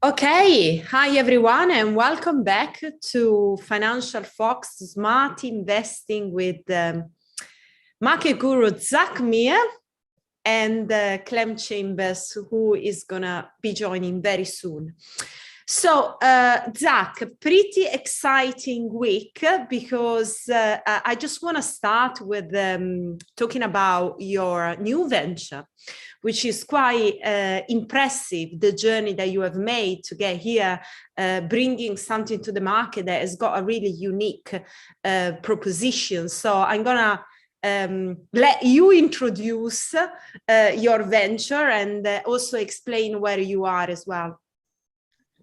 Okay, hi everyone, and welcome back to Financial Fox Smart Investing with market guru Zach Meir and Clem Chambers, who is gonna be joining very soon. So, Zach, pretty exciting week because I just want to start with talking about your new venture, which is quite impressive, the journey that you have made to get here, bringing something to the market that has got a really unique proposition. So I'm going to let you introduce your venture and also explain where you are as well.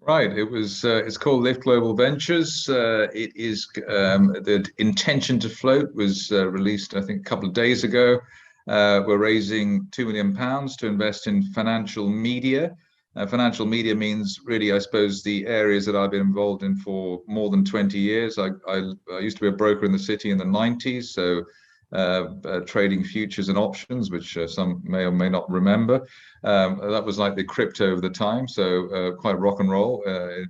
Right. It's called Lift Global Ventures. It is the intention to float was released, I think, a couple of days ago. We're raising £2 million to invest in financial media. Financial media means really, I suppose, the areas that I've been involved in for more than 20 years. I used to be a broker in the city in the 90s, so trading futures and options, which some may or may not remember. That was like the crypto of the time, so quite rock and roll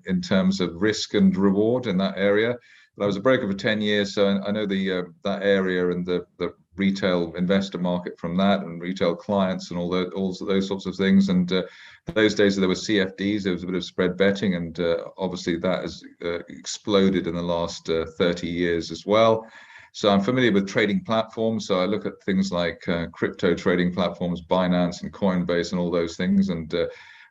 in terms of risk and reward in that area. But I was a broker for 10 years, so I know that area and the retail investor market from that, and retail clients and all those sorts of things. And those days there were CFDs, there was a bit of spread betting, and obviously that has exploded in the last 30 years as well. So I'm familiar with trading platforms. So I look at things like crypto trading platforms, Binance and Coinbase and all those things. And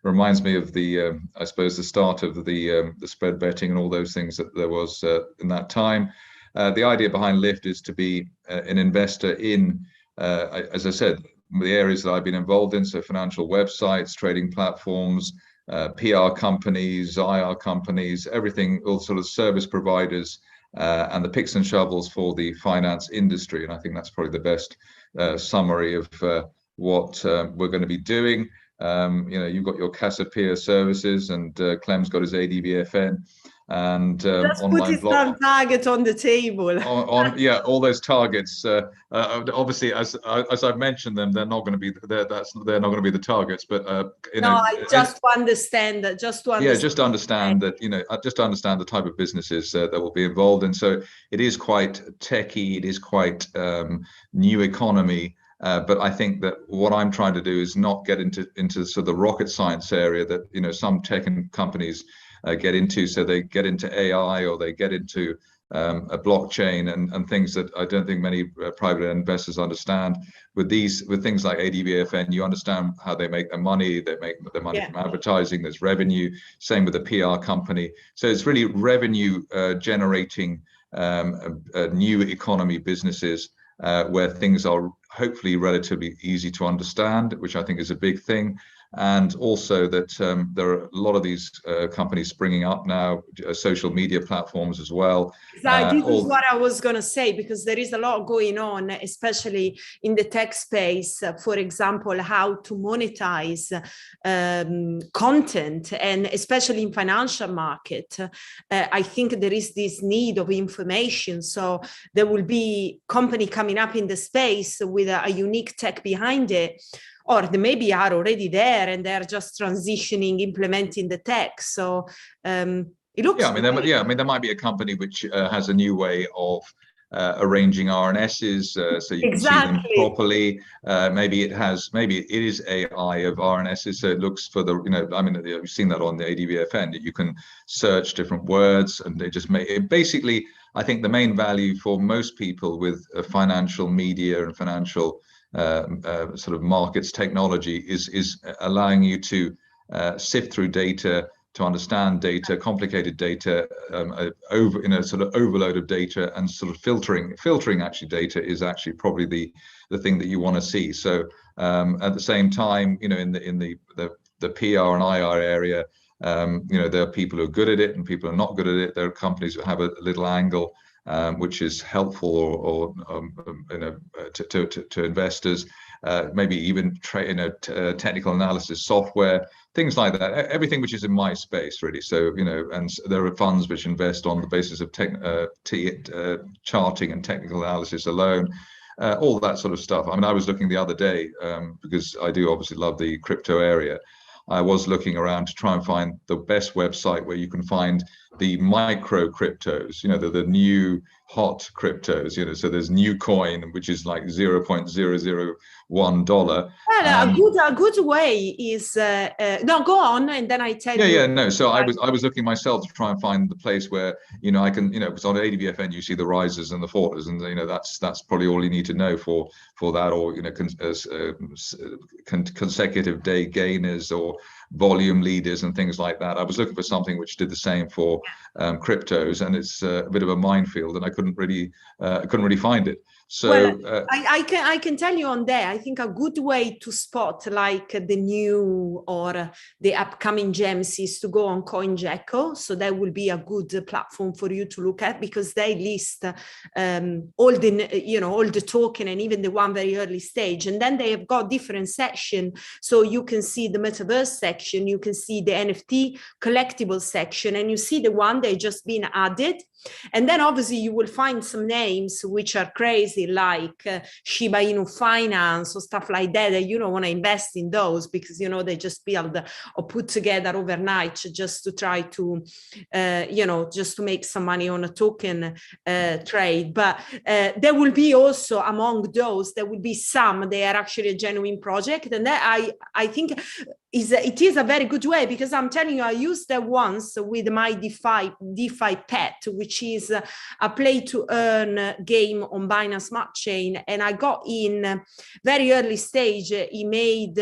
reminds me of I suppose, the start of the spread betting and all those things that there was in that time. The idea behind Lift is to be an investor in, as I said, the areas that I've been involved in. So financial websites, trading platforms, PR companies, IR companies, everything, all sort of service providers, and the picks and shovels for the finance industry. And I think that's probably the best summary of what we're going to be doing. You've got your Casapia services, and Clem's got his ADVFN, and just put some target on the table. All those targets. Obviously, as I've mentioned them, they're not going to be they're not going to be the targets. But just to understand that. Just to understand the type of businesses that will be involved. And so it is quite techy. It is quite new economy. But I think that what I'm trying to do is not get into sort of the rocket science area that some tech companies get into. So they get into AI, or they get into a blockchain and things that I don't think many private investors understand. With things like ADVFN, you understand how they make their money. They make their money from advertising. There's revenue. Same with the PR company. So it's really revenue generating new economy businesses where things are hopefully relatively easy to understand, which I think is a big thing. And also that there are a lot of these companies springing up now, social media platforms as well. Exactly. This is what I was going to say, because there is a lot going on, especially in the tech space. For example, how to monetize content, and especially in financial market. I think there is this need of information. So there will be company coming up in the space with a unique tech behind it, or they maybe are already there and they're just transitioning, implementing the tech. So it looks. There might be a company which has a new way of arranging RNSs, so you can see them properly. Maybe it is AI of RNSs, so it looks for you've seen that on the ADVFN, that you can search different words, and they just make it. Basically, I think the main value for most people with financial media and financial sort of markets technology is allowing you to sift through data, to understand data, complicated data, sort of overload of data, and sort of filtering actually data is actually probably the thing that you want to see. So at the same time, in the PR and IR area, there are people who are good at it and people who are not good at it. There are companies that have a little angle which is helpful or to investors, maybe even technical analysis software, things like that. Everything which is in my space, really. So and there are funds which invest on the basis of charting and technical analysis alone. All that sort of stuff. I mean, I was looking the other day because I do obviously love the crypto area. I was looking around to try and find the best website where you can find the micro cryptos, the new hot cryptos, so there's new coin, which is like $0.001. Well, a good way is no, go on, and then I tell you. Yeah, no. So I was looking myself to try and find the place where I can, because on ADVFN you see the risers and the fallers, and that's probably all you need to know for that, or consecutive day gainers or volume leaders and things like that. I was looking for something which did the same for cryptos, and it's a bit of a minefield, and I couldn't really find it. So I can tell you on that. I think a good way to spot like the new or the upcoming gems is to go on CoinGecko. So that will be a good platform for you to look at, because they list all the token and even the one very early stage, and then they have got different sections. So you can see the metaverse section, you can see the NFT collectible section, and you see the one they just been added. And then obviously you will find some names which are crazy, like Shiba Inu Finance or stuff like that you don't want to invest in those, because they just build or put together overnight just to try to just to make some money on a token trade. But there will be also among those, there will be some, they are actually a genuine project, and that I think it is a very good way, because I'm telling you, I used that once with my DeFi pet, which is a play to earn game on Binance Smart Chain, and I got in very early stage. He made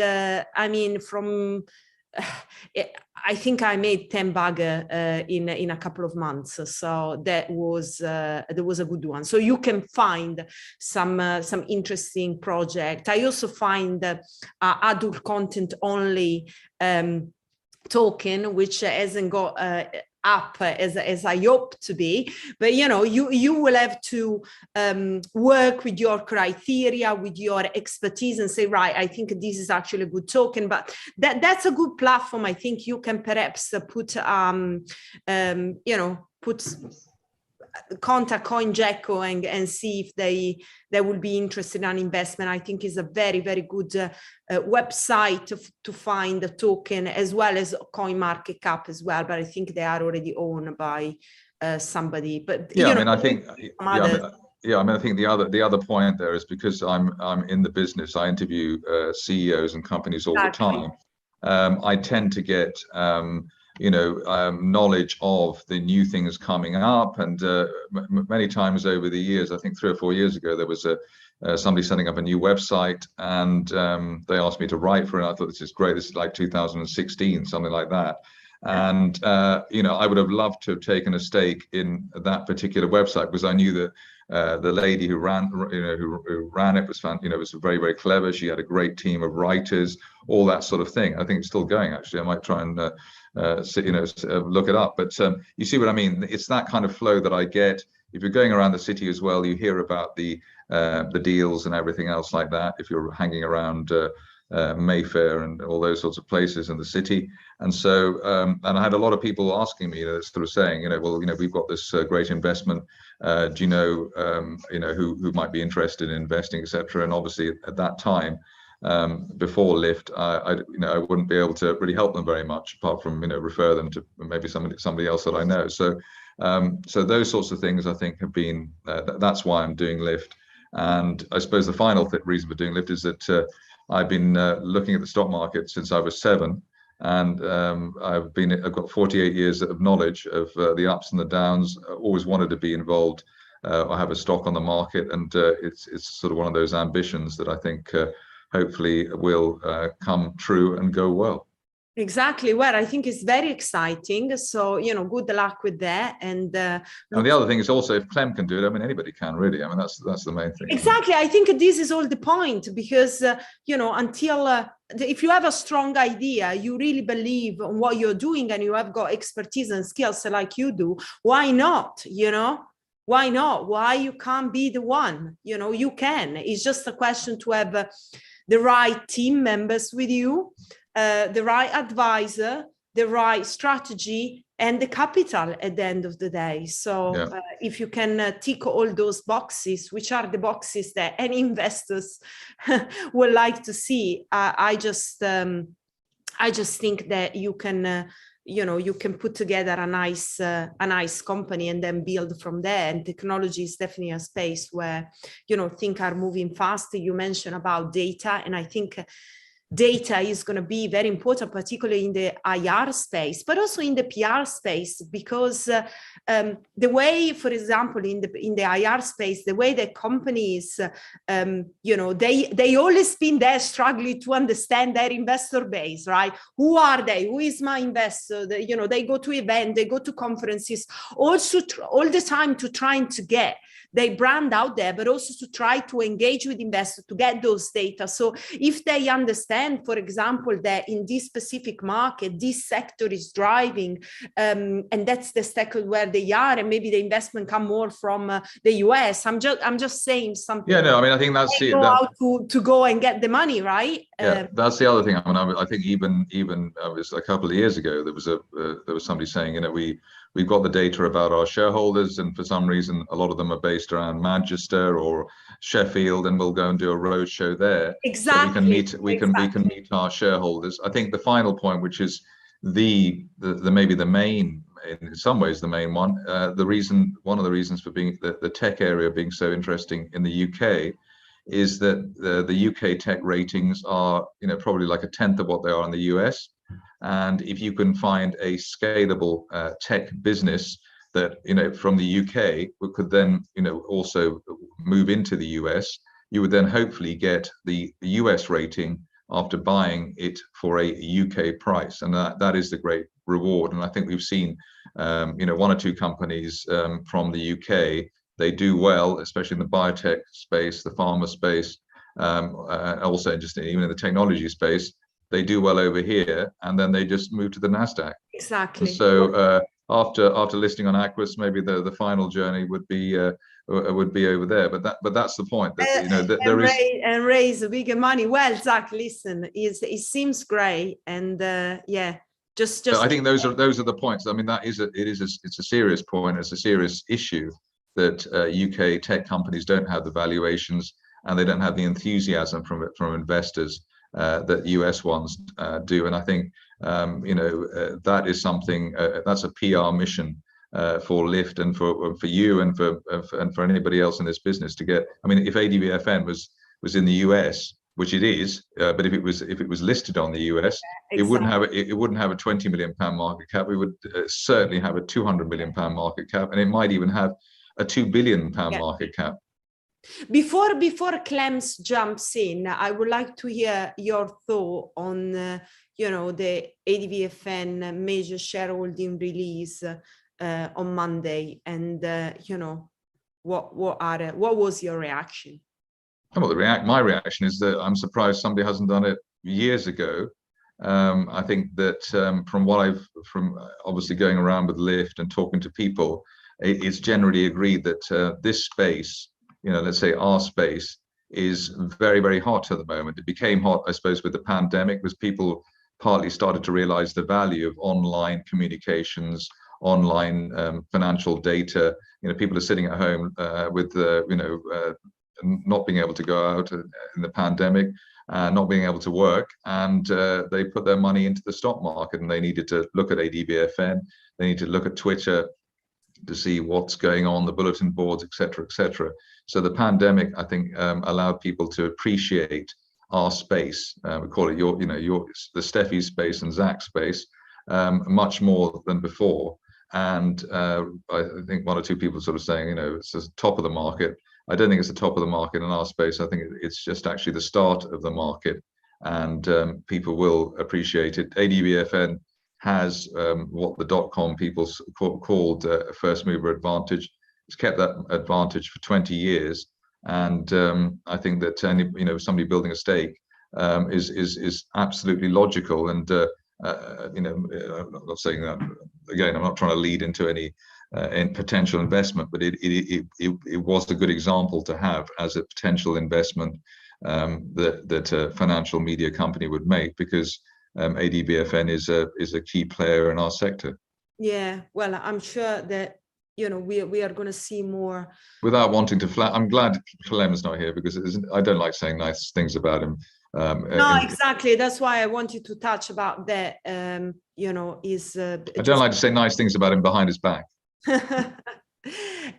I think I made 10 bagger in a couple of months. So there was a good one. So you can find some interesting project. I also find adult content only token, which hasn't got up as I hope to be, but you will have to work with your criteria, with your expertise, and say, right, I think this is actually a good token. But that's a good platform. I think you can perhaps put contact CoinGecko and see if they will be interested in investment. I think is a very, very good website to find the token, as well as CoinMarketCap as well. But I think they are already owned by somebody. But I think the other point there is, because I'm in the business, I interview CEOs and companies all the time. I tend to get knowledge of the new things coming up, and many times over the years, I think 3 or 4 years ago, there was somebody setting up a new website, and they asked me to write for it. I thought, this is great. This is like 2016, something like that. And I would have loved to have taken a stake in that particular website, because I knew that the lady who ran it was was very, very clever. She had a great team of writers, all that sort of thing. I think it's still going, actually. I might try and look it up. But you see what I mean? It's that kind of flow that I get. If you're going around the city as well, you hear about the deals and everything else like that. If you're hanging around Mayfair and all those sorts of places in the city. And so, and I had a lot of people asking me, sort of saying, well, we've got this great investment. Do you know, who might be interested in investing, etc. And obviously at that time, before Lyft, I wouldn't be able to really help them very much, apart from refer them to maybe somebody else that I know. So so those sorts of things, I think, have been that's why I'm doing Lyft. And I suppose the final reason for doing Lyft is that I've been looking at the stock market since I was 7, and I've got 48 years of knowledge of the ups and the downs. I always wanted to be involved or have a stock on the market, and it's sort of one of those ambitions that I think hopefully will come true and go well. Exactly. Well, I think it's very exciting. So, good luck with that. And the other thing is also, if Clem can do it, anybody can, really. That's the main thing. Exactly. I think this is all the point, because, until if you have a strong idea, you really believe in what you're doing, and you have got expertise and skills like you do, why not? Why not? Why you can't be the one? You can. It's just a question to have the right team members with you, the right advisor, the right strategy, and the capital at the end of the day. So if you can tick all those boxes, which are the boxes that any investors would like to see, I I just think that you can, you can put together a nice company and then build from there. And technology is definitely a space where, things are moving fast. You mentioned about data, and I think data is going to be very important, particularly in the IR space, but also in the PR space, because the way, for example, in the IR space, the way that companies, they always been there struggling to understand their investor base, right? Who are they? Who is my investor? They go to events, they go to conferences, also all the time to trying to get their brand out there, but also to try to engage with investors to get those data. So if they understand, for example, that in this specific market, this sector is driving, and that's the sector where they are, and maybe the investment come more from the US. I'm just saying something. Yeah, no, I mean, I think that's it. How to go and get the money, right? Yeah, that's the other thing. I mean, I think even it was a couple of years ago, there was somebody saying, we've got the data about our shareholders, and for some reason, a lot of them are based around Manchester or Sheffield, and we'll go and do a roadshow there. Exactly. So we can meet our shareholders. I think the final point, which is the maybe the main, in some ways the main one, one of the reasons for being the tech area being so interesting in the UK is that the UK tech ratings are, probably like a tenth of what they are in the US. And if you can find a scalable tech business that, from the UK, could then, also move into the US, you would then hopefully get the US rating after buying it for a UK price. And that is the great reward. And I think we've seen, one or two companies from the UK, they do well, especially in the biotech space, the pharma space, also just even in the technology space. They do well over here, and then they just move to the Nasdaq. Exactly. And so after listing on Aquis, maybe the final journey would be over there. But that's the point. That there is and raise bigger money. Well, Zach, listen, it seems great, and just. I think those are the points. I mean, it's a serious point. It's a serious issue that UK tech companies don't have the valuations, and they don't have the enthusiasm from investors that US ones do. And I think that is something that's a PR mission for Lyft and for you and for anybody else in this business to get. I mean, if ADVFN was in the US, which it is, but if it was listed on the US, exactly. it wouldn't have a 20 million pound market cap. We would certainly have a 200 million pound market cap, and it might even have a 2 billion pound market cap. Before Clems jumps in, I would like to hear your thought on the ADVFN major shareholding release on Monday, and what was your reaction? Well, my reaction is that I'm surprised somebody hasn't done it years ago. I think that from obviously going around with Lyft and talking to people, it's generally agreed that this space, let's say our space, is very, very hot at the moment. It became hot, I suppose, with the pandemic, because people partly started to realize the value of online communications, online financial data. People are sitting at home with not being able to go out in the pandemic, not being able to work, and they put their money into the stock market, and they needed to look at ADVFN, they need to look at Twitter to see what's going on, the bulletin boards, etc., etc. So the pandemic, I think, allowed people to appreciate our space. We call it the Steffi space and Zach space, much more than before. And I think one or two people sort of saying, it's the top of the market. I don't think it's the top of the market in our space. I think it's just actually the start of the market, and people will appreciate it. ADVFN has what the .com people called a first mover advantage. It's kept that advantage for 20 years, and I think that somebody building a stake is absolutely logical. And I'm not saying that again. I'm not trying to lead into any in potential investment, but it was a good example to have as a potential investment that a financial media company would make, because ADVFN is a key player in our sector. Yeah, well, I'm sure that we are going to see more. Without wanting to I'm glad Clem's not here, because I don't like saying nice things about him. No, exactly. That's why I wanted to touch about that. You know, I don't like to say nice things about him behind his back.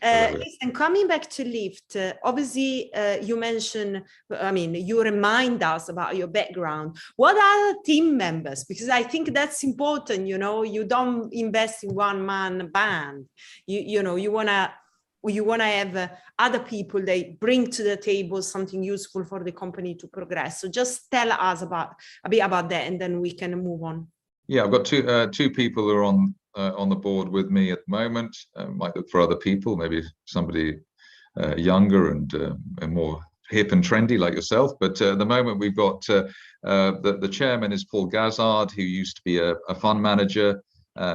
Listen, coming back to Lyft, obviously you mentioned, I mean, you remind us about your background. What are the team members? Because I think that's important, you know, you don't invest in one-man band. You know, you want to have other people that bring to the table something useful for the company to progress. So just tell us a bit about that, and then we can move on. Yeah, I've got two people who are on the board with me at the moment. Might look for other people, maybe somebody younger and more hip and trendy like yourself. But at the moment, we've got the chairman is Paul Gazzard, who used to be a fund manager.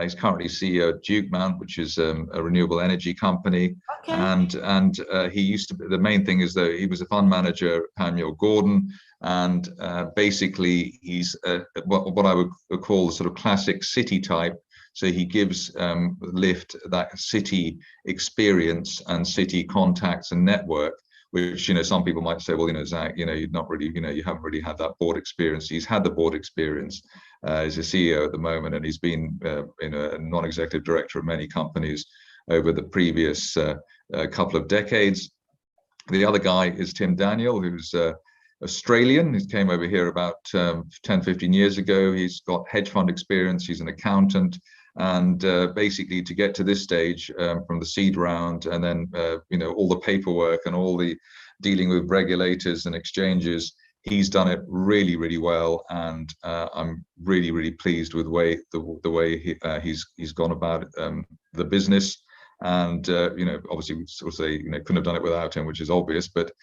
He's currently CEO of Duke Mount, which is a renewable energy company. Okay. And he used to be, the main thing is that he was a fund manager at Panmure Gordon. And basically, he's what I would call the sort of classic city type. So he gives Lyft that city experience and city contacts and network, which, you know, some people might say, well, you know, Zach, you know, you've not really, you know, you haven't really had that board experience. He's had the board experience as a CEO at the moment, and he's been a non-executive director of many companies over the previous couple of decades. The other guy is Tim Daniel, who's Australian. He came over here about 10, 15 years ago. He's got hedge fund experience. He's an accountant. And basically, to get to this stage from the seed round, and then you know, all the paperwork and all the dealing with regulators and exchanges, he's done it really, really well. And I'm really, really pleased with the way he's gone about the business. And you know, obviously, we sort of say, you know, couldn't have done it without him, which is obvious. But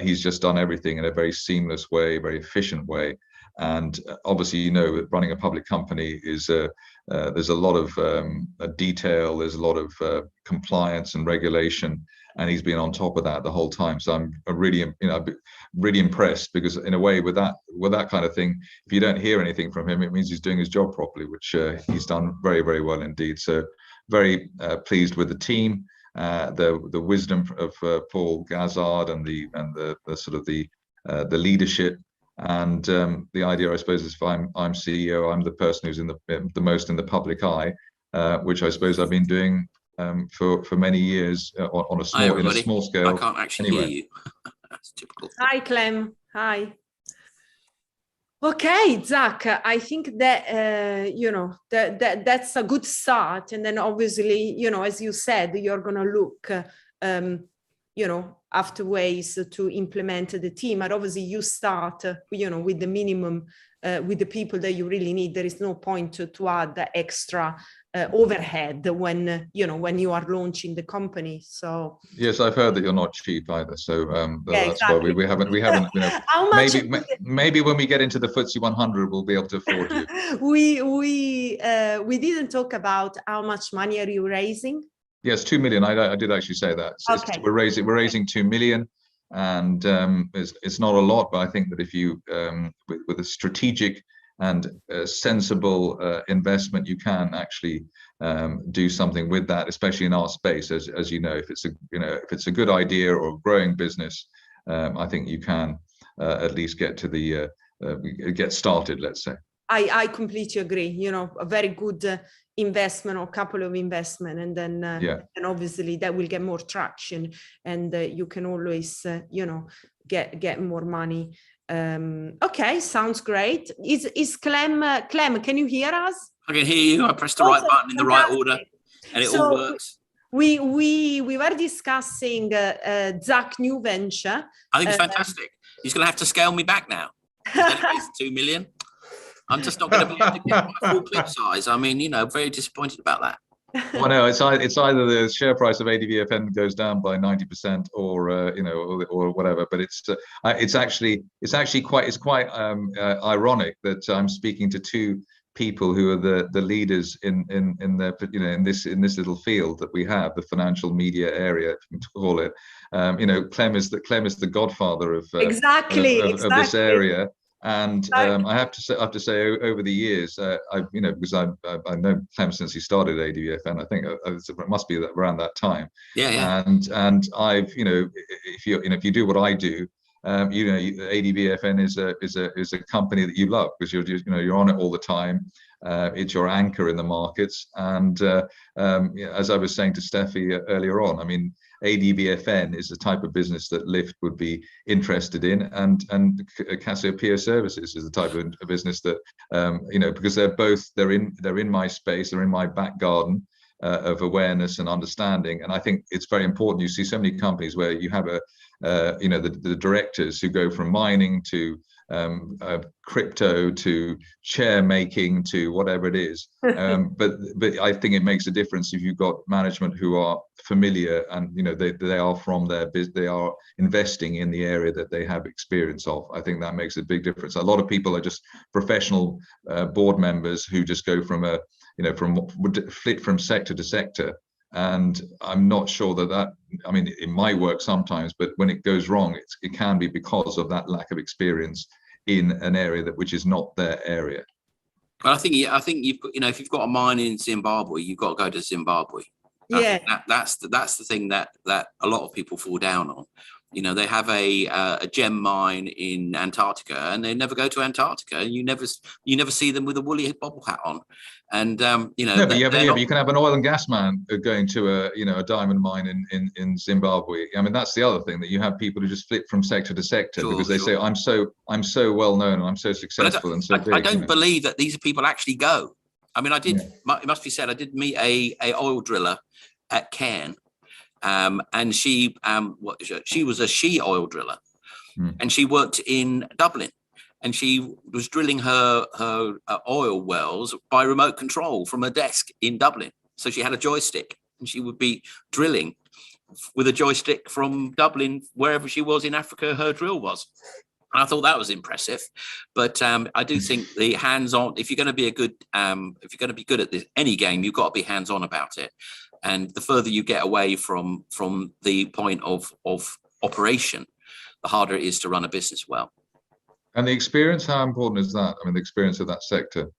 he's just done everything in a very seamless way, very efficient way. And obviously, you know, running a public company is there's a lot of detail, there's a lot of compliance and regulation, and he's been on top of that the whole time. So I'm really, you know, really impressed, because in a way, with that kind of thing, if you don't hear anything from him, it means he's doing his job properly, which he's done very, very well indeed. So very pleased with the team, the wisdom of Paul Gazzard, and the sort of the leadership. And the idea, I suppose, is if I'm CEO, I'm the person who's in the most in the public eye, which I suppose I've been doing for many years on a small scale. I can't actually hear you. That's typical. Hi, Clem. Hi. Okay, Zach, I think that, you know, that's a good start. And then obviously, you know, as you said, you're going to look, you know, after ways to implement the team. But obviously you start, you know, with the minimum, with the people that you really need. There is no point to add the extra overhead when, you know, when you are launching the company. So yes, I've heard that you're not cheap either. So yeah, that's exactly. why we haven't, you know, how much maybe when we get into the FTSE 100, we'll be able to afford you. we didn't talk about how much money are you raising? Yes, 2 million. I did actually say that. Okay. We're raising 2 million, and it's not a lot, but I think that if you with a strategic and sensible investment, you can actually do something with that, especially in our space, as you know, if it's a good idea or a growing business, I think you can at least get to the get started, let's say. I completely agree. You know, a very good investment, or a couple of investment, and then and obviously that will get more traction, and you can always you know, get more money. Okay, sounds great. Is Clem, can you hear us? I can hear you. I pressed the right button in the right order, and it all works. We were discussing Zach's new venture. I think it's fantastic. He's going to have to scale me back now. It's 2 million. I'm just not going to be able to get my full clip size. I mean, you know, very disappointed about that. Well, no, it's either the share price of ADVFN goes down by 90%, or you know, or whatever. But it's actually quite ironic that I'm speaking to two people who are the leaders in their, you know, in this little field that we have, the financial media area, if you can call it. You know, Clem is the godfather of this area. And I have to say, over the years, you know, because I know Clem since he started ADVFN. I think it must be around that time. Yeah. And I've, you know, if you do what I do, ADBFN is a company that you love because you're on it all the time. It's your anchor in the markets. And as I was saying to Steffi earlier on, I mean, ADBFN is the type of business that Lyft would be interested in, and Cassiopeia Services is the type of business that because they're in my space, they're in my back garden of awareness and understanding. And I think it's very important. You see so many companies where you have the directors who go from mining to crypto to chair making to whatever it is, but I think it makes a difference if you've got management who are familiar and they are from their business, they are investing in the area that they have experience of. I think that makes a big difference. A lot of people are just professional board members who just go from flit from sector to sector. And I'm not sure that I mean, it might work sometimes, but when it goes wrong, it can be because of that lack of experience in an area which is not their area. Well, I think you've got, if you've got a mine in Zimbabwe, you've got to go to Zimbabwe. Yeah, that's the thing that a lot of people fall down on. They have a gem mine in Antarctica, and they never go to Antarctica, and you never see them with a woolly bobble hat on. And but you can have an oil and gas man going to a diamond mine in Zimbabwe. I mean, that's the other thing, that you have people who just flip from sector to sector because they say, I'm so well known and I'm so successful and so big. I don't believe that these people actually go. I mean, it must be said, I did meet a oil driller at Cairn. And she was a she oil driller, and she worked in Dublin, and she was drilling her oil wells by remote control from a desk in Dublin. So she had a joystick, and she would be drilling with a joystick from Dublin, wherever she was in Africa, her drill was. And I thought that was impressive. But I do think the hands-on, if you're going to be good at this, any game, you've got to be hands-on about it. And the further you get away from the point of operation, the harder it is to run a business well. And the experience, how important is that? I mean, the experience of that sector.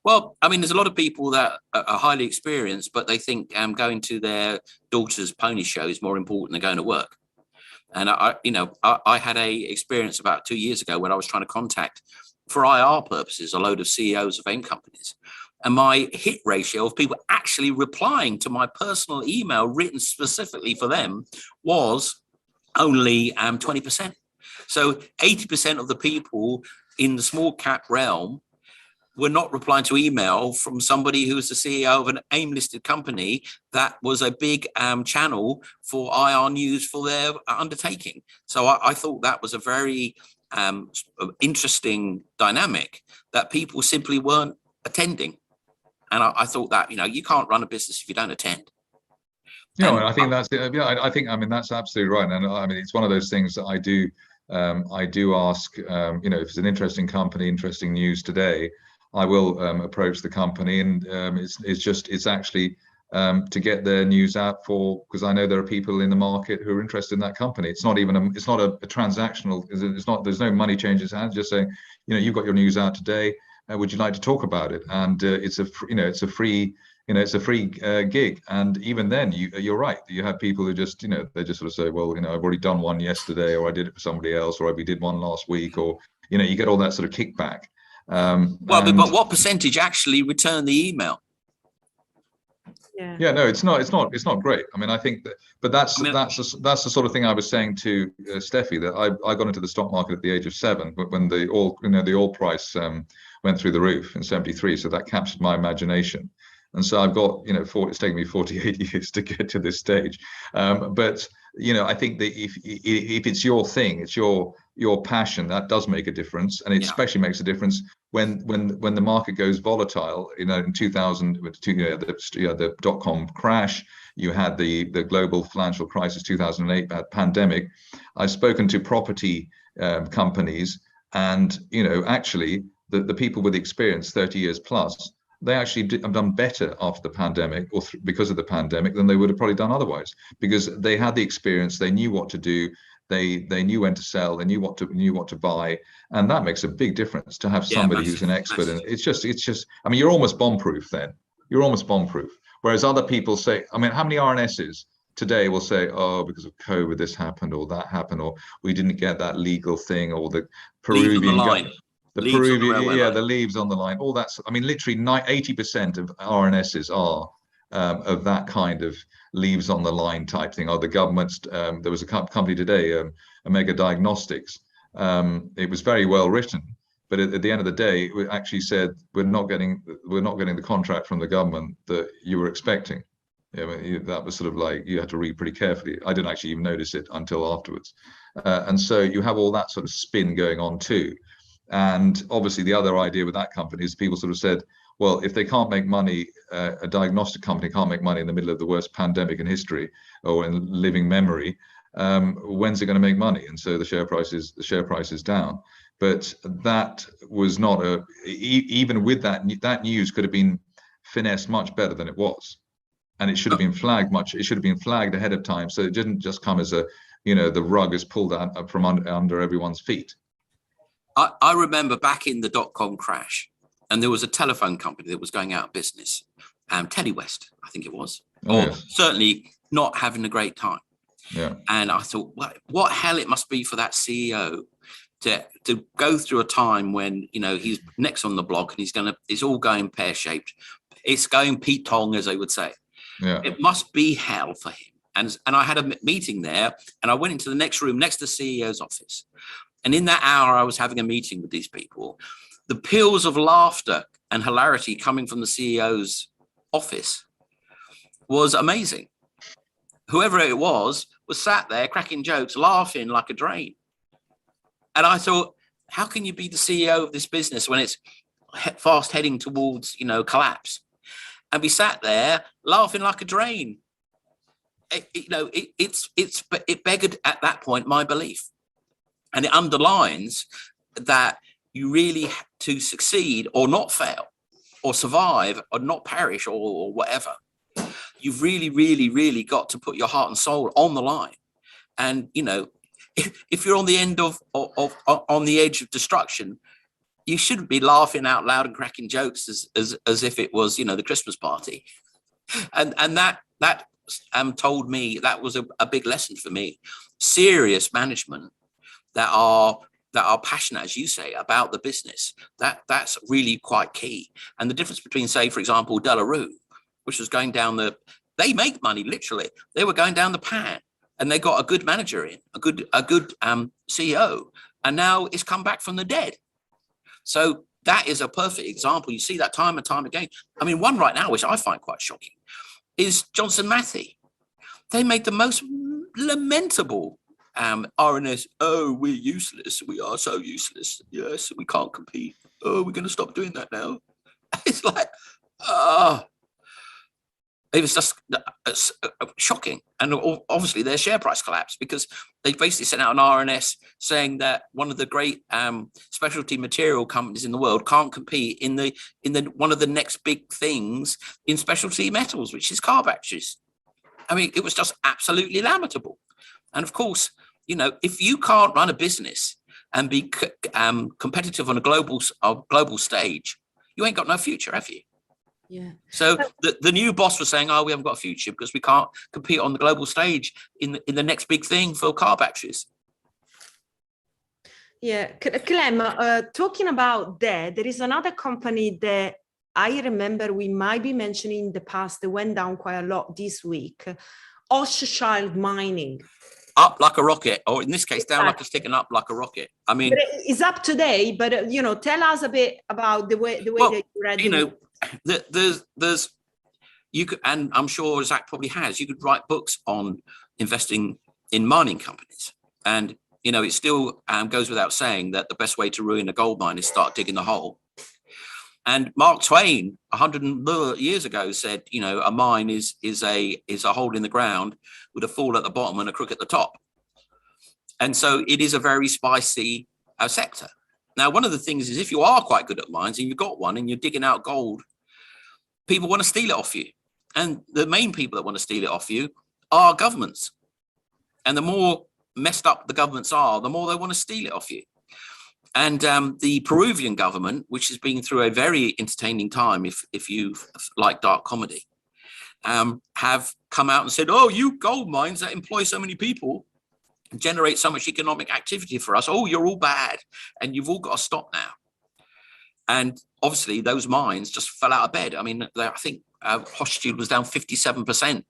Well, I mean, there's a lot of people that are highly experienced, but they think going to their daughter's pony show is more important than going to work. And I had a experience about 2 years ago when I was trying to contact, for IR purposes, a load of CEOs of AIM companies. And my hit ratio of people actually replying to my personal email written specifically for them was only 20%. So 80% of the people in the small cap realm were not replying to email from somebody who was the CEO of an AIM listed company that was a big channel for IR news for their undertaking. So I thought that was a very interesting dynamic, that people simply weren't attending. And I thought that, you can't run a business if you don't attend. No, and I think that's that's absolutely right. And I mean, it's one of those things that I do ask, if it's an interesting company, interesting news today, I will approach the company, and it's actually to get their news out because I know there are people in the market who are interested in that company. It's not even a transactional. There's no money changes hands. Just saying, you've got your news out today. Would you like to talk about it? And it's a free gig. And even then, you're right. You have people who just they just sort of say, well, I've already done one yesterday, or I did it for somebody else, or we did one last week, or you get all that sort of kickback. But what percentage actually return the email? Yeah, no, it's not great. I mean, I think that, but that's the sort of thing I was saying to Steffi, that I got into the stock market at the age of 7, but when the oil price went through the roof in 73, so that captured my imagination. And so I've got, it's taken me 48 years to get to this stage. But I think that if it's your thing, it's your passion, that does make a difference, and it especially makes a difference when the market goes volatile. In 2000, the dot-com crash, you had the global financial crisis, 2008, pandemic. I've spoken to property companies, and actually the people with experience, 30 years plus, they actually have done better after the pandemic, or because of the pandemic, than they would have probably done otherwise, because they had the experience, they knew what to do, they knew when to sell, they knew what to buy, and that makes a big difference to have somebody who's an expert. And it's just, I mean, you're almost bomb-proof then. You're almost bomb-proof. Whereas other people say, I mean, how many RNSs today will say, oh, because of COVID, this happened or that happened, or we didn't get that legal thing, or the Peruvian the Peruvian, the leaves on the line, all that's, I mean, literally 80% of RNSs are of that kind of leaves on the line type thing. Or the government's, there was a company today, Omega Diagnostics. It was very well written, but at the end of the day, it actually said, we're not getting the contract from the government that you were expecting. That was sort of like, you had to read pretty carefully. I didn't actually even notice it until afterwards. And so you have all that sort of spin going on too. And obviously the other idea with that company is people sort of said, well, if they can't make money, a diagnostic company can't make money in the middle of the worst pandemic in history or in living memory, when's it going to make money? And so the share price is down. But that was not even with that news could have been finessed much better than it was. And it should have been flagged ahead of time. So it didn't just come as the rug is pulled out from under everyone's feet. I remember back in the dot-com crash, and there was a telephone company that was going out of business, Telewest, I think it was, certainly not having a great time. Yeah. And I thought, what hell it must be for that CEO to go through a time when, he's next on the block and it's all going pear-shaped. It's going Pete Tong, as they would say. Yeah. It must be hell for him. And I had a meeting there, and I went into the next room next to the CEO's office. And in that hour, I was having a meeting with these people. The peals of laughter and hilarity coming from the CEO's office was amazing. Whoever it was sat there cracking jokes, laughing like a drain. And I thought, how can you be the CEO of this business when it's fast heading towards, collapse? And we sat there laughing like a drain. It beggared at that point my belief. And it underlines that you really, to succeed or not fail or survive or not perish or whatever, you've really, really, really got to put your heart and soul on the line. And, if you're on the end of on the edge of destruction, you shouldn't be laughing out loud and cracking jokes as if it was, the Christmas party. And that told me, that was a big lesson for me. Serious management that are passionate, as you say, about the business. That's really quite key. And the difference between, say, for example, De La Rue, which was going down they make money, literally. They were going down the pan, and they got a good manager in, a good CEO, and now it's come back from the dead. So that is a perfect example. You see that time and time again. I mean, one right now, which I find quite shocking, is Johnson Matthey. They made the most lamentable RNS. Oh, we're useless. We are so useless. Yes, we can't compete. Oh, we're going to stop doing that now. It's like, it was just shocking. And obviously their share price collapsed because they basically sent out an RNS saying that one of the great specialty material companies in the world can't compete in the one of the next big things in specialty metals, which is car batteries. I mean, it was just absolutely lamentable. And of course, if you can't run a business and be competitive on a global stage, you ain't got no future, have you? Yeah. So the new boss was saying, we haven't got a future because we can't compete on the global stage in the next big thing for car batteries. Yeah, Clem, talking about that, there is another company that I remember we might be mentioning in the past that went down quite a lot this week, Hochschild Mining. Up like a rocket, or in this case, down like a stick and up like a rocket. I mean, but it's up today, but tell us a bit about the way that you read it. There's you could, and I'm sure Zach probably has, you could write books on investing in mining companies. And, it still goes without saying that the best way to ruin a gold mine is start digging the hole. And Mark Twain, 100 years ago, said, a mine is a hole in the ground with a fall at the bottom and a crook at the top. And so it is a very spicy sector. Now, one of the things is if you are quite good at mines and you've got one and you're digging out gold, people want to steal it off you. And the main people that want to steal it off you are governments. And the more messed up the governments are, the more they want to steal it off you. And the Peruvian government, which has been through a very entertaining time, if you like dark comedy, have come out and said, oh, you gold mines that employ so many people, generate so much economic activity for us, oh, you're all bad and you've all got to stop now. And obviously those mines just fell out of bed. I mean, I think Hochschild was down 57%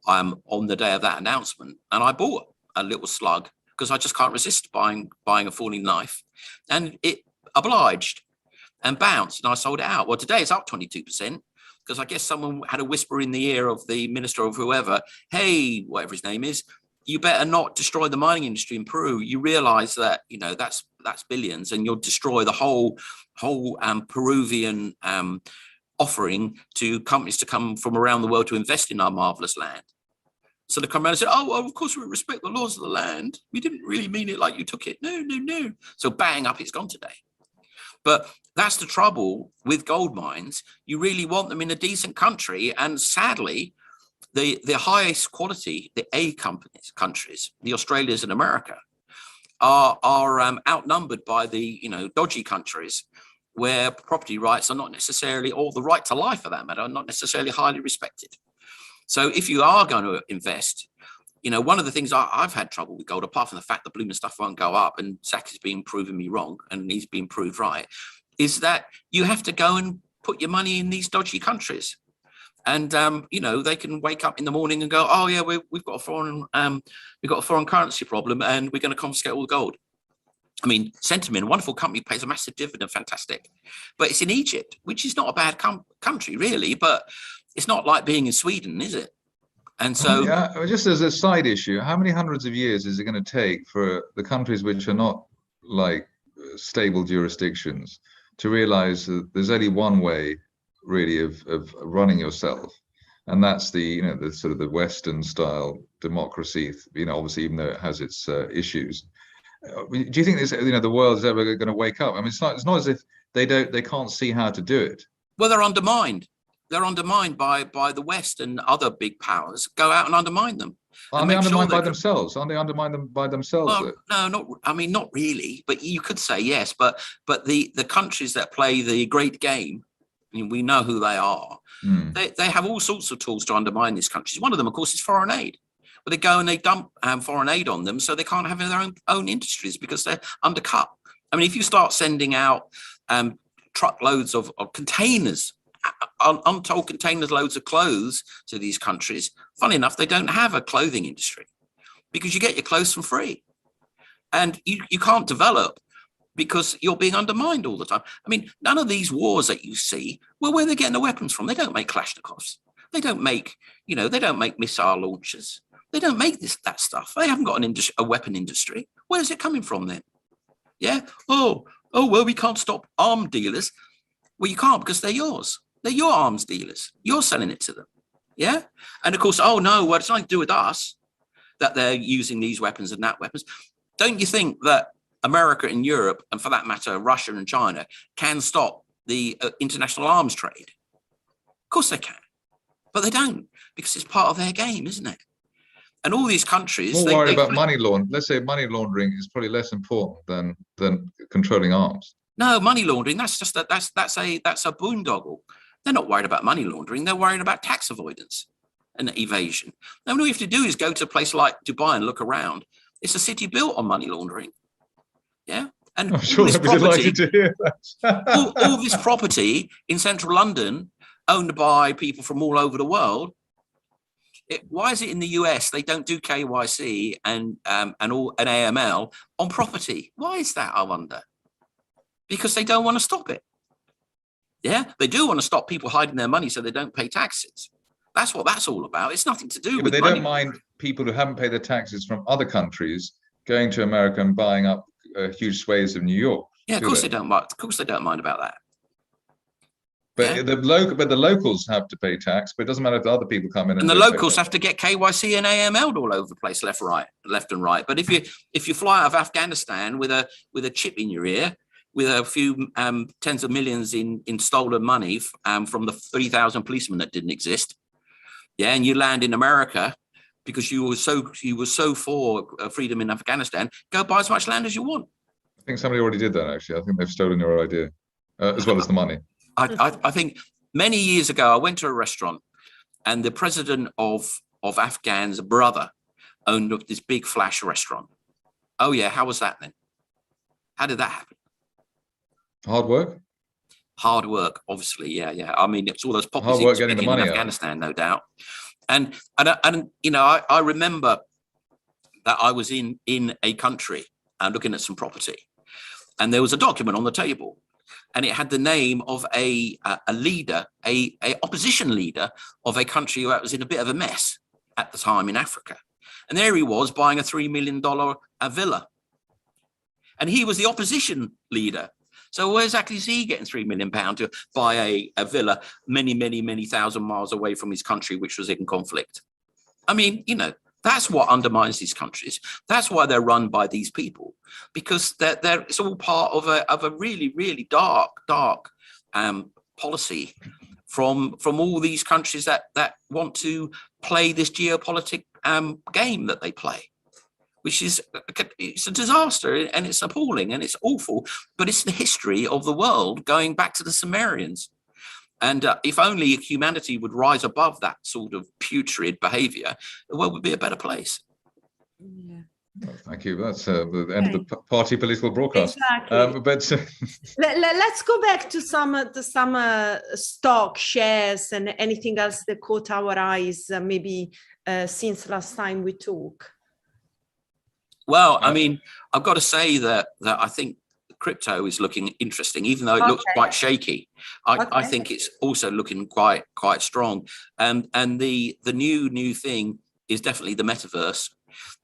on the day of that announcement. And I bought a little slug because I just can't resist buying a falling knife. And it obliged and bounced, and I sold it out. Well, today it's up 22%. Because I guess someone had a whisper in the ear of the minister of whoever, hey, whatever his name is, you better not destroy the mining industry in Peru. You realize that, you know, that's billions, and you'll destroy the whole Peruvian offering to companies to come from around the world to invest in our marvelous land. So they come around and said, oh, well, of course we respect the laws of the land. We didn't really mean it like you took it. No, no, no. So bang, up it's gone today. But that's the trouble with gold mines. You really want them in a decent country. And sadly, the highest quality, the A countries, the Australias and America, are outnumbered by the, you know, dodgy countries where property rights are not necessarily, or the right to life for that matter, are not necessarily highly respected. So if you are going to invest, you know, one of the things I've had trouble with gold, apart from the fact the blooming stuff won't go up, and Zach is being proven me wrong and he's being proved right, is that you have to go and put your money in these dodgy countries. And, you know, they can wake up in the morning and go, oh, yeah, we've got a foreign currency problem and we're going to confiscate all the gold. I mean, Centamin, a wonderful company, pays a massive dividend, fantastic. But it's in Egypt, which is not a bad country, really, but it's not like being in Sweden, is it? And so, yeah, just as a side issue, how many hundreds of years is it going to take for the countries which are not like stable jurisdictions to realize that there's only one way really of running yourself, and that's the, you know, the sort of the Western style democracy, you know, obviously, even though it has its issues. Do you think this, you know, the world is ever going to wake up? I mean, it's not as if they can't see how to do it. Well, they're undermined. They're undermined by the West, and other big powers go out and undermine them. Aren't they undermined by themselves? Aren't they undermined them by themselves? Well, no, not. I mean, not really. But you could say yes. But the countries that play the great game, I mean, we know who they are. They have all sorts of tools to undermine these countries. One of them, of course, is foreign aid. But they go and they dump foreign aid on them, so they can't have their own industries because they're undercut. I mean, if you start sending out truckloads of containers, untold containers, loads of clothes to these countries, funny enough, they don't have a clothing industry because you get your clothes for free. And you can't develop because you're being undermined all the time. I mean, none of these wars that you see, well, where are they getting the weapons from? They don't make Kalashnikovs. They don't make, you know, they don't make missile launchers. They don't make that stuff. They haven't got a weapon industry. Where is it coming from then? Yeah. Oh, well, we can't stop arms dealers. Well, you can't because they're yours. They're your arms dealers. You're selling it to them. Yeah. And of course, oh no, well, it's nothing to do with us that they're using these weapons and that weapons. Don't you think that America and Europe, and for that matter, Russia and China, can stop the international arms trade? Of course they can, but they don't, because it's part of their game, isn't it? And all these countries, more worried about money laundering. Let's say money laundering is probably less important than controlling arms. No, money laundering, that's just that's a boondoggle. They're not worried about money laundering. They're worried about tax avoidance and evasion. And all you have to do is go to a place like Dubai and look around. It's a city built on money laundering. Yeah. And I'm sure they'd be delighted to hear that. all this property in central London, owned by people from all over the world. Why is it in the US they don't do KYC and AML on property? Why is that, I wonder? Because they don't want to stop it. Yeah, they do want to stop people hiding their money so they don't pay taxes. That's what that's all about. It's nothing to do with but they money. Don't mind people who haven't paid their taxes from other countries going to America and buying up huge swathes of New York. Yeah, of course they don't mind. Of course they don't mind about that. But yeah. the locals have to pay tax, but it doesn't matter if the other people come in. And the locals have to get KYC and AML'd all over the place, left and right. But if you fly out of Afghanistan with a chip in your ear, with a few tens of millions in stolen money from the 3,000 policemen that didn't exist, yeah, and you land in America because you were so for freedom in Afghanistan, go buy as much land as you want. I think somebody already did that, actually. I think they've stolen your idea, as well as the money. I think many years ago, I went to a restaurant and the president of Afghan's brother owned this big flash restaurant. Oh yeah, how was that then? How did that happen? Hard work. Hard work, obviously. Yeah. I mean, it's all those poppies Hard work getting the money in Afghanistan, no doubt. And you know, I remember that I was in a country and looking at some property, and there was a document on the table, and it had the name of a leader, a opposition leader of a country that was in a bit of a mess at the time in Africa. And there he was buying a $3 million villa. And he was the opposition leader. So where exactly is he getting £3 million to buy a villa many thousand miles away from his country, which was in conflict? I mean, you know, that's what undermines these countries. That's why they're run by these people, because it's all part of a really dark policy from all these countries that want to play this geopolitical game that they play, which is it's a disaster, and it's appalling and it's awful. But it's the history of the world going back to the Sumerians. And if only humanity would rise above that sort of putrid behavior, the world would be a better place. Yeah. Well, thank you. That's the end of the party political broadcast. Exactly. But let's go back to some stock shares and anything else that caught our eyes, maybe since last time we talked. Well, I mean, I've got to say that I think crypto is looking interesting, even though it looks quite shaky. I think it's also looking quite strong. And the new thing is definitely the metaverse.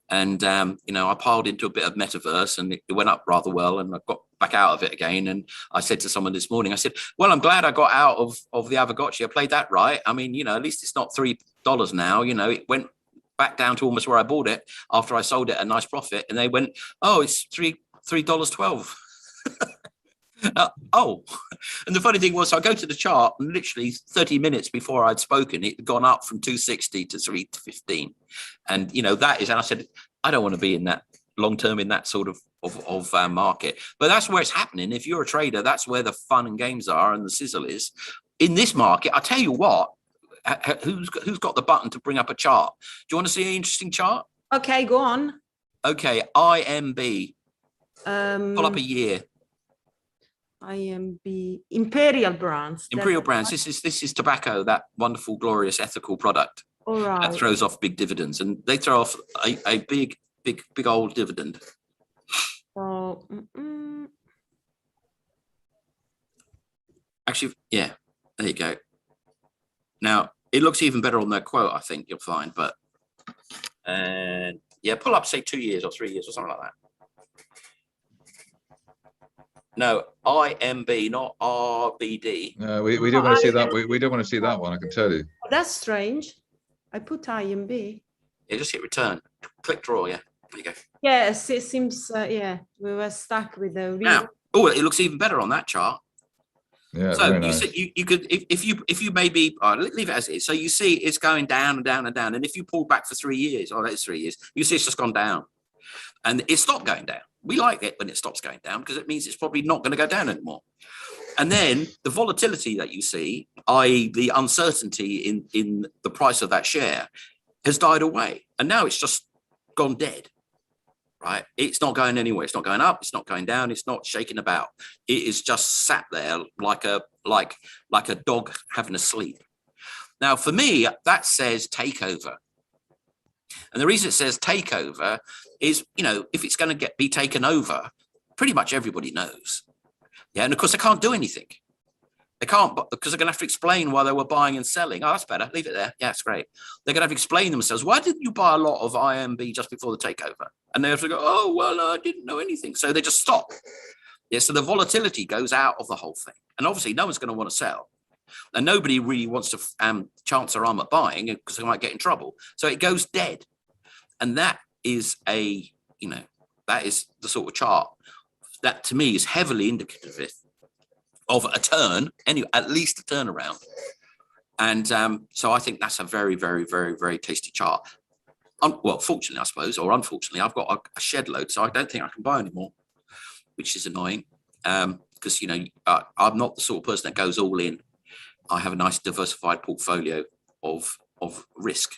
And you know, I piled into a bit of metaverse, and it went up rather well, and I got back out of it again. And I said to someone this morning, I said, well, I'm glad I got out of the Avagotchi. I played that right. I mean, you know, at least it's not $3 now. You know, it went back down to almost where I bought it after I sold it at a nice profit, and they went, oh, it's $3.12. And the funny thing was, I go to the chart, and literally 30 minutes before I'd spoken, it had gone up from 260 to 315. And you know, that is, and I said, I don't want to be in that long term in that sort of market. But that's where it's happening. If you're a trader, that's where the fun and games are, and the sizzle is in this market. I tell you what, who's got the button to bring up a chart? Do you want to see an interesting chart? Okay, go on. Okay, IMB. Pull up a year. IMB, Imperial Brands. Imperial Brands. This is tobacco, that wonderful, glorious, ethical product. All right. That throws off big dividends, and they throw off a big old dividend. So, actually, yeah, there you go. Now it looks even better on their quote, I think you'll find. But yeah, pull up say 2 years or 3 years or something like that. No, IMB, not RBD. No, we don't want to see that. We don't want to see that one, I can tell you. That's strange. I put IMB. Yeah, just hit return. Click draw, yeah. There you go. Yes, it seems, yeah, we were stuck with the... Now, oh, it looks even better on that chart. Yeah, so very nice. you could, if you maybe, leave it as it is. So you see it's going down and down and down. And if you pull back for 3 years, that's 3 years, you see it's just gone down. And it stopped going down. We like it when it stops going down, because it means it's probably not going to go down anymore. And then the volatility that you see, i.e. the uncertainty in the price of that share, has died away. And now it's just gone dead, right? It's not going anywhere. It's not going up. It's not going down. It's not shaking about. It is just sat there like a dog having a sleep. Now, for me, that says takeover. And the reason it says takeover is, you know, if it's going to be taken over, pretty much everybody knows. Yeah, and of course they can't do anything. They can't, because they're going to have to explain why they were buying and selling. Oh, that's better. Leave it there. Yeah, it's great. They're going to have to explain themselves. Why didn't you buy a lot of IMB just before the takeover? And they have to go, oh, well, I didn't know anything. So they just stop. Yeah, so the volatility goes out of the whole thing. And obviously no one's going to want to sell. And nobody really wants to chance their arm at buying, because they might get in trouble. So it goes dead. And that is that is the sort of chart that to me is heavily indicative of a turn, anyway, at least a turnaround. And so I think that's a very, very, very, very tasty chart. Well, fortunately, I suppose, or unfortunately, I've got a shed load, so I don't think I can buy anymore, which is annoying. Because, you know, I'm not the sort of person that goes all in. I have a nice diversified portfolio of of risk.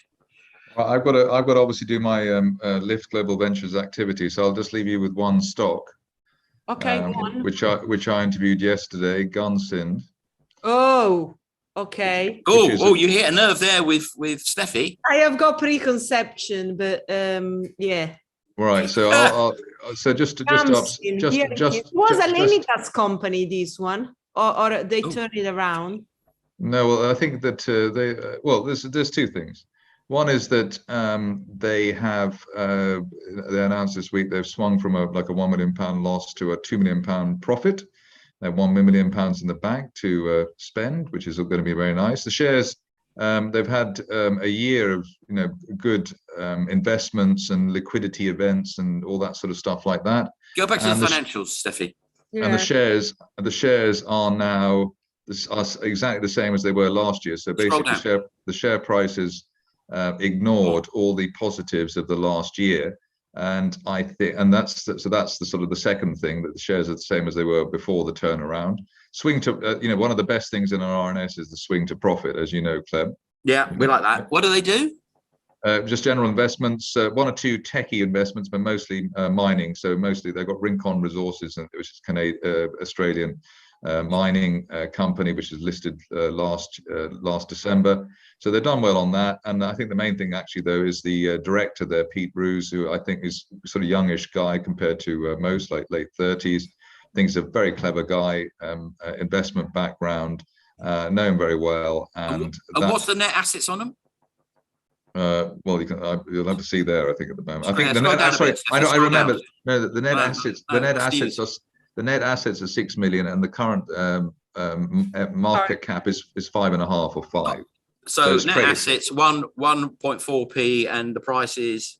Well, I've got to obviously do my Lift Global Ventures activity, so I'll just leave you with one stock. Okay, go on. which I interviewed yesterday, Gunsind. Oh, okay. Oh, you hit a nerve there with Steffi. I have got preconception, but yeah. Right. So I'll so just it was a Limitas company, this one, or they turn it around. No, well, I think that there's two things. One is that they announced this week they've swung from a £1 million loss to a £2 million profit. They have £1 million in the bank to spend, which is going to be very nice. The shares, they've had a year of good investments and liquidity events and all that sort of stuff like that. Go back to the financials, Steffi. Yeah. And the shares are now exactly the same as they were last year. So basically, the share prices ignored all the positives of the last year, and I think, and that's the sort of the second thing, that the shares are the same as they were before the turnaround. Swing to one of the best things in our RNS is the swing to profit, as you know, Clem. Yeah, we like that. What do they do? Just general investments, one or two techie investments, but mostly mining. So mostly they've got Rincon Resources, which is Australian mining company, which is listed last December. So they've done well on that. And I think the main thing actually though is the director there, Pete Roos, who I think is sort of youngish guy compared to most, like late 30s. I think he's a very clever guy, investment background, know him very well. And what's the net assets on them? Well, you'll have to see there, I think, at the moment. I think the net, I remember. No, the net assets. The net assets are 6 million, and the current market cap is 5.5 or 5. So net assets 1.4p, and the price is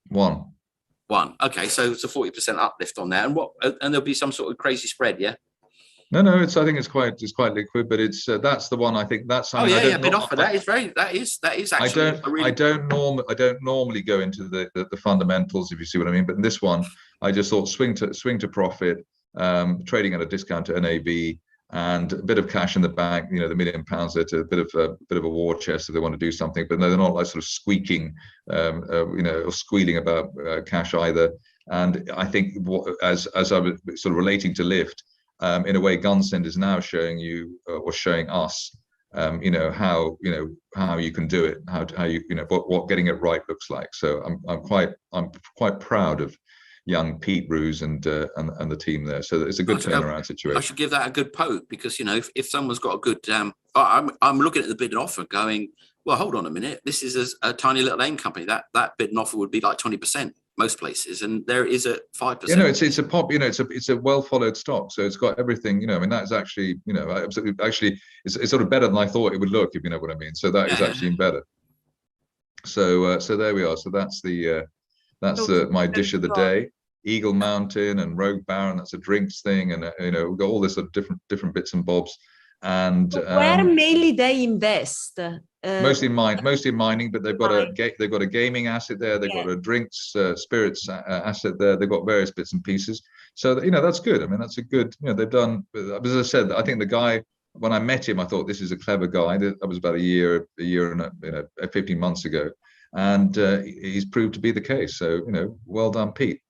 1. Okay, so it's a 40% uplift on that, and there'll be some sort of crazy spread, yeah. No, I think it's quite liquid, but it's that's the one. I think that's. Bid offer. That is actually. I don't normally go into the fundamentals, if you see what I mean. But in this one, I just thought swing to profit, trading at a discount to NAV, and a bit of cash in the bank. The £1 million there, to a bit of a war chest if they want to do something. But no, they're not like sort of squeaking, or squealing about cash either. And I think as I was sort of relating to Lyft. In a way, Gunsind is now showing you or showing us, how you can do it, how you what getting it right looks like. So I'm quite proud of young Pete Roos and the team there. So it's a good turnaround situation. I should give that a good poke, because if someone's got a good, I'm looking at the bid and offer, going, well, hold on a minute, this is a tiny little AIM company. That bid and offer would be like 20%. Most places, and there is a 5%. It's a pop. It's a well followed stock, so it's got everything. I mean, that's actually, actually, it's sort of better than I thought it would look, if you know what I mean. So that is actually better. So there we are. So that's my dish of the day. Eagle Mountain and Rogue Baron. That's a drinks thing, and we've got all this sort of different bits and bobs. And where mainly they invest. Mostly mining, but they've got a gaming asset there. They've got a drinks, spirits asset there. They've got various bits and pieces. So that's good. I mean, that's a good. They've done. As I said, I think the guy, when I met him, I thought this is a clever guy. That was about a year and 15 months ago, and he's proved to be the case. So well done, Pete.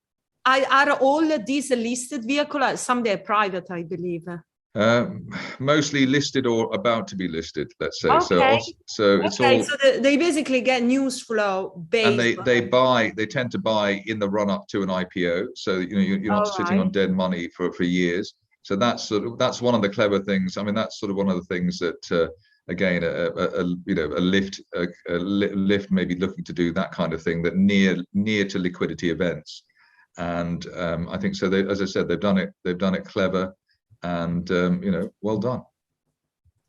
Are all these listed vehicles? Some they're private, I believe. Mostly listed or about to be listed, let's say. Okay. So it's all. So they basically get news flow based. And they tend to buy in the run up to an IPO. So you're not sitting on dead money for years. So that's one of the clever things. I mean, that's sort of one of the things that again a Lyft may be looking to do, that kind of thing, that near to liquidity events. And I think so. As I said, they've done it clever. And well done.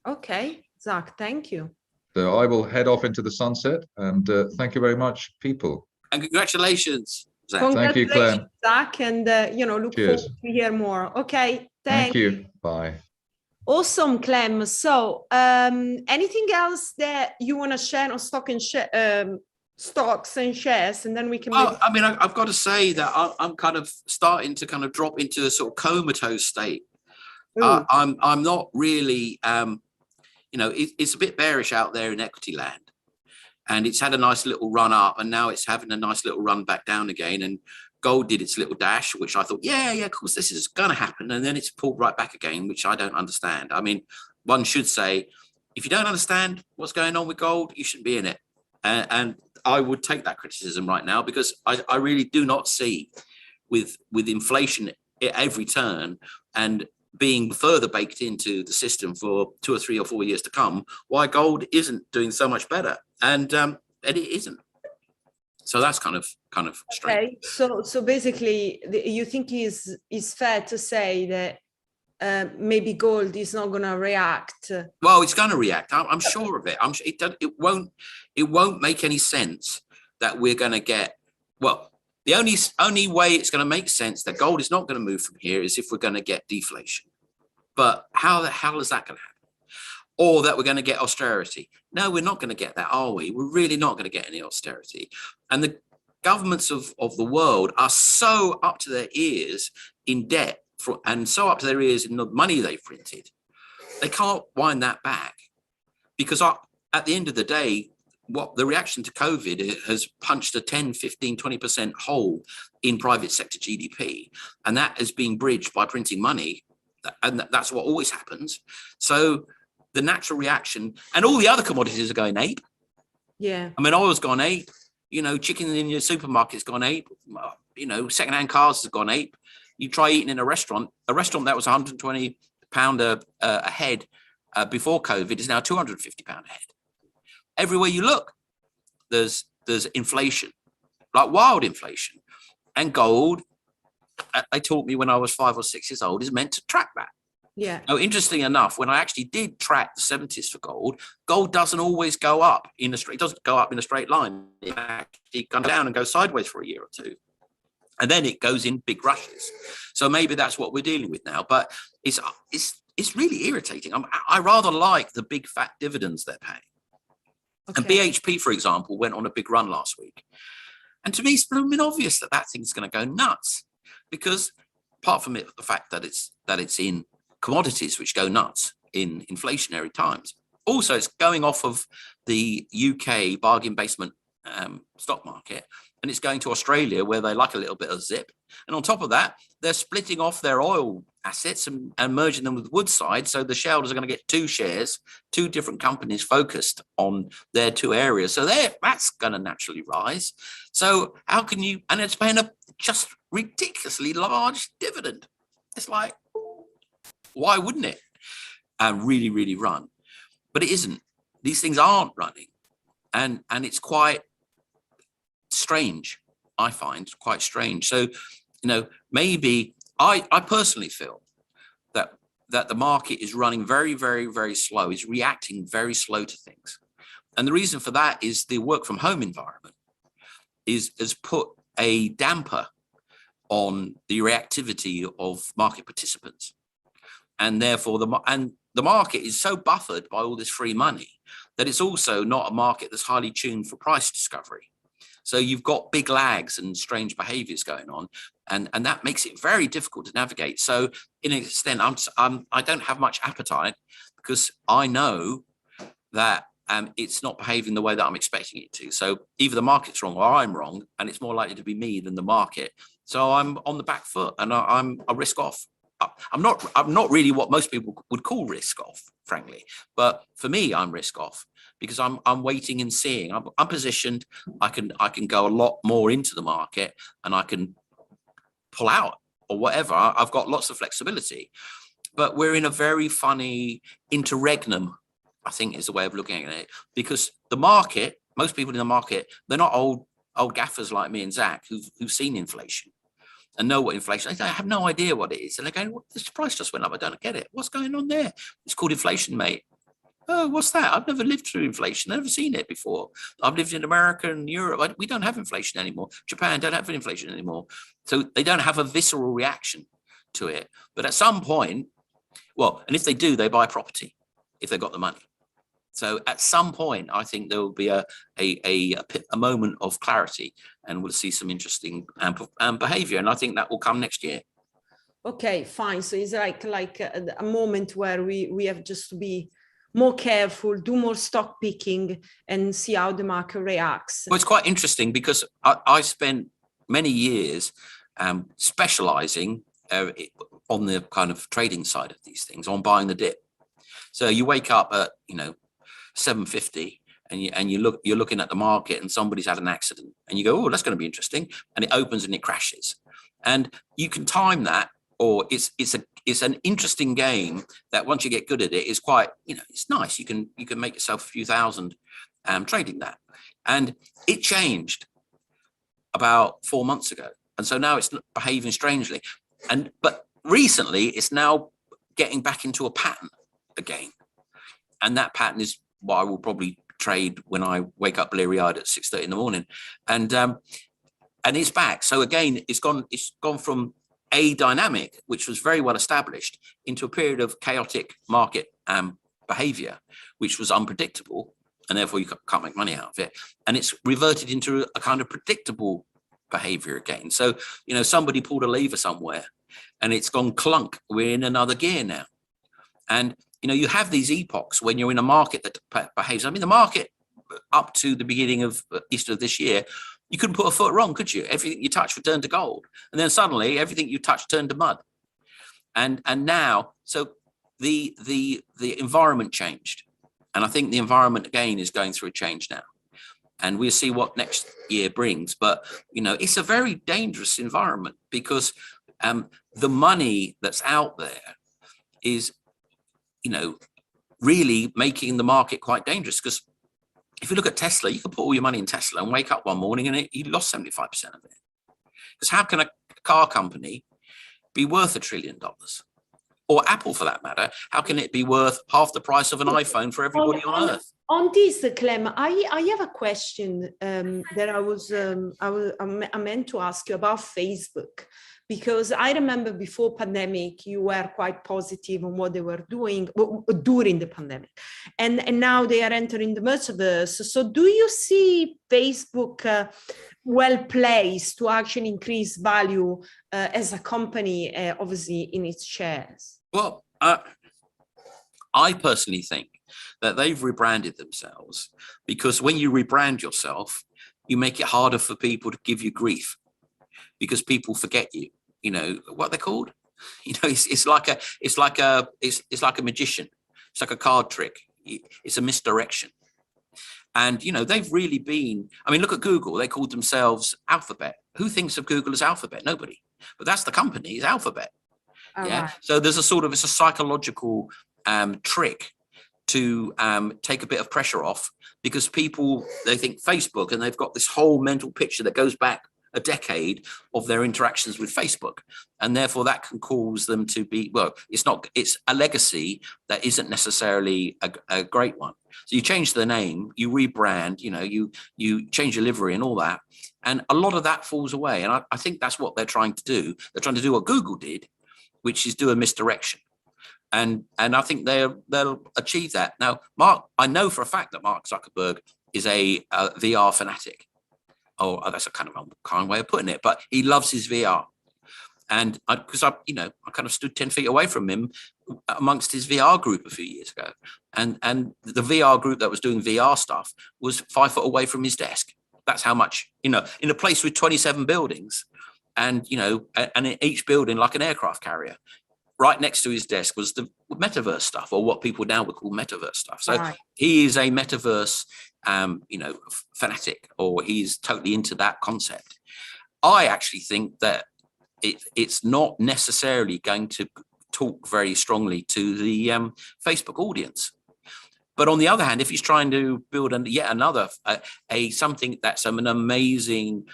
Okay, Zach, thank you. So I will head off into the sunset, and thank you very much, people. And congratulations, Zach. Thank you, Clem. Zach, and look forward to hear more. Okay, thank you. Bye. Awesome, Clem. So anything else that you want to share on stocks and shares, and then we can. I mean, I've got to say that I'm kind of starting to kind of drop into the sort of comatose state. I'm not really it's a bit bearish out there in equity land. And it's had a nice little run up, and now it's having a nice little run back down again. And gold did its little dash, which I thought, yeah, of course, this is going to happen. And then it's pulled right back again, which I don't understand. I mean, one should say, if you don't understand what's going on with gold, you shouldn't be in it. And I would take that criticism right now, because I really do not see with inflation at every turn and being further baked into the system for 2 or 3 or 4 years to come, why gold isn't doing so much better. And it isn't. So that's kind of strange. Okay. So basically, you think is fair to say that maybe gold is not going to react? Well, it's going to react. I'm sure of it. I'm sure it won't make any sense that we're going to get, well, the only way it's going to make sense that gold is not going to move from here is if we're going to get deflation. But how the hell is that going to happen? Or that we're going to get austerity? No, we're not going to get that, are we? We're really not going to get any austerity. And the governments of the world are so up to their ears in debt and so up to their ears in the money they've printed. They can't wind that back, because at the end of the day, what the reaction to COVID has punched a 10, 15, 20% hole in private sector GDP. And that is being bridged by printing money. And that's what always happens. So the natural reaction, and all the other commodities are going ape. Yeah. I mean, oil's gone ape, chicken in your supermarket's gone ape, secondhand cars has gone ape. You try eating in a restaurant that was £120 a head before COVID is now £250 a head. Everywhere you look, there's inflation, like wild inflation. And gold, they taught me when I was 5 or 6 years old, is meant to track that. Yeah. Oh, interesting enough, when I actually did track the 70s for gold doesn't always go up in a straight. It doesn't go up in a straight line. It actually comes down and goes sideways for a year or two, and then it goes in big rushes. So maybe that's what we're dealing with now. But it's really irritating. I rather like the big fat dividends they're paying. Okay. And BHP, for example, went on a big run last week, and to me, it's blooming obvious that thing's going to go nuts, because apart from the fact that it's in commodities which go nuts in inflationary times. Also, it's going off of the UK bargain basement stock market, and it's going to Australia, where they like a little bit of zip. And on top of that, they're splitting off their oil assets and merging them with Woodside. So the shareholders are going to get 2 shares, 2 different companies focused on their 2 areas. So that's going to naturally rise. So how can you, and it's paying a just ridiculously large dividend. It's like, why wouldn't it really, really run? But it isn't. These things aren't running. And it's quite strange, I find, quite strange. So, maybe I personally feel that the market is running very, very, very slow, is reacting very slow to things. And the reason for that is the work from home environment has put a damper on the reactivity of market participants. And therefore, the market is so buffered by all this free money that it's also not a market that's highly tuned for price discovery. So you've got big lags and strange behaviors going on, and that makes it very difficult to navigate. So in an extent, I don't have much appetite, because I know that it's not behaving the way that I'm expecting it to. So either the market's wrong or I'm wrong, and it's more likely to be me than the market. So I'm on the back foot, and I'm a risk off. I'm not really what most people would call risk off, frankly. But for me, I'm risk off, because I'm waiting and seeing. I'm positioned. I can go a lot more into the market, and I can pull out or whatever. I've got lots of flexibility. But we're in a very funny interregnum, I think, is the way of looking at it, because the market, most people in the market, they're not old gaffers like me and Zach who've seen inflation and know what inflation is. They have no idea what it is. And they're going, well, this price just went up. I don't get it. What's going on there? It's called inflation, mate. Oh, what's that? I've never lived through inflation. I've never seen it before. I've lived in America and Europe. We don't have inflation anymore. Japan don't have inflation anymore. So they don't have a visceral reaction to it. But at some point, well, and if they do, they buy property if they've got the money. So at some point, I think there will be a moment of clarity, and we'll see some interesting behavior. And I think that will come next year. Okay, fine. So it's like a moment where we have just to be more careful, do more stock picking, and see how the market reacts. Well, it's quite interesting because I spent many years specializing on the kind of trading side of these things, on buying the dip. So you wake up at 7:50 and you're looking at the market and somebody's had an accident and you go, oh, that's going to be interesting, and it opens and it crashes, and you can time that. Or it's an interesting game that once you get good at it, it's quite, it's nice. You can make yourself a few thousand trading that. And it changed about 4 months ago. And so now it's behaving strangely. But recently it's now getting back into a pattern again. And that pattern is what I will probably trade when I wake up bleary-eyed at 6:30 in the morning. And it's back. So again, it's gone from a dynamic which was very well established into a period of chaotic market behavior, which was unpredictable, and therefore you can't make money out of it. And it's reverted into a kind of predictable behavior again. So, somebody pulled a lever somewhere and it's gone clunk. We're in another gear now. And, you have these epochs when you're in a market that behaves. I mean, the market up to the beginning of Easter of this year, you couldn't put a foot wrong, could you? Everything you touched would turn to gold. And then suddenly everything you touched turned to mud. And now, so the environment changed. And I think the environment again is going through a change now. And we'll see what next year brings. But, it's a very dangerous environment because the money that's out there is, really making the market quite dangerous. Because if you look at Tesla, you can put all your money in Tesla and wake up one morning and you lost 75% of it. Because how can a car company be worth $1 trillion? Or Apple, for that matter, how can it be worth half the price of an iPhone for everybody on Earth? On this, Clem, I have a question that I meant to ask you about Facebook, because I remember before pandemic, you were quite positive on what they were doing during the pandemic. And now they are entering the metaverse. So do you see Facebook well placed to actually increase value as a company, obviously in its shares? Well, I personally think that they've rebranded themselves because when you rebrand yourself, you make it harder for people to give you grief because people forget you. What they're called. It's like a magician. It's like a card trick. It's a misdirection. And they've really been. I mean, look at Google. They called themselves Alphabet. Who thinks of Google as Alphabet? Nobody. But that's the company. It's Alphabet. Yeah. Right. So there's it's a psychological trick to take a bit of pressure off because people, they think Facebook and they've got this whole mental picture that goes back a decade of their interactions with Facebook. And therefore that can cause them to be, it's a legacy that isn't necessarily a great one. So you change the name, you rebrand, you change your livery and all that. And a lot of that falls away. And I think that's what they're trying to do. They're trying to do what Google did, which is do a misdirection. And I think they'll achieve that. Now, I know for a fact that Mark Zuckerberg is a VR fanatic. Oh, that's a kind of unkind way of putting it, but he loves his VR. And because I kind of stood 10 feet away from him amongst his VR group a few years ago. And the VR group that was doing VR stuff was 5 foot away from his desk. That's how much, in a place with 27 buildings and in each building like an aircraft carrier. Right next to his desk was the metaverse stuff, or what people now would call metaverse stuff. So right. He is a metaverse, fanatic, or he's totally into that concept. I actually think that it's not necessarily going to talk very strongly to the Facebook audience. But on the other hand, if he's trying to build yet another something that's an amazing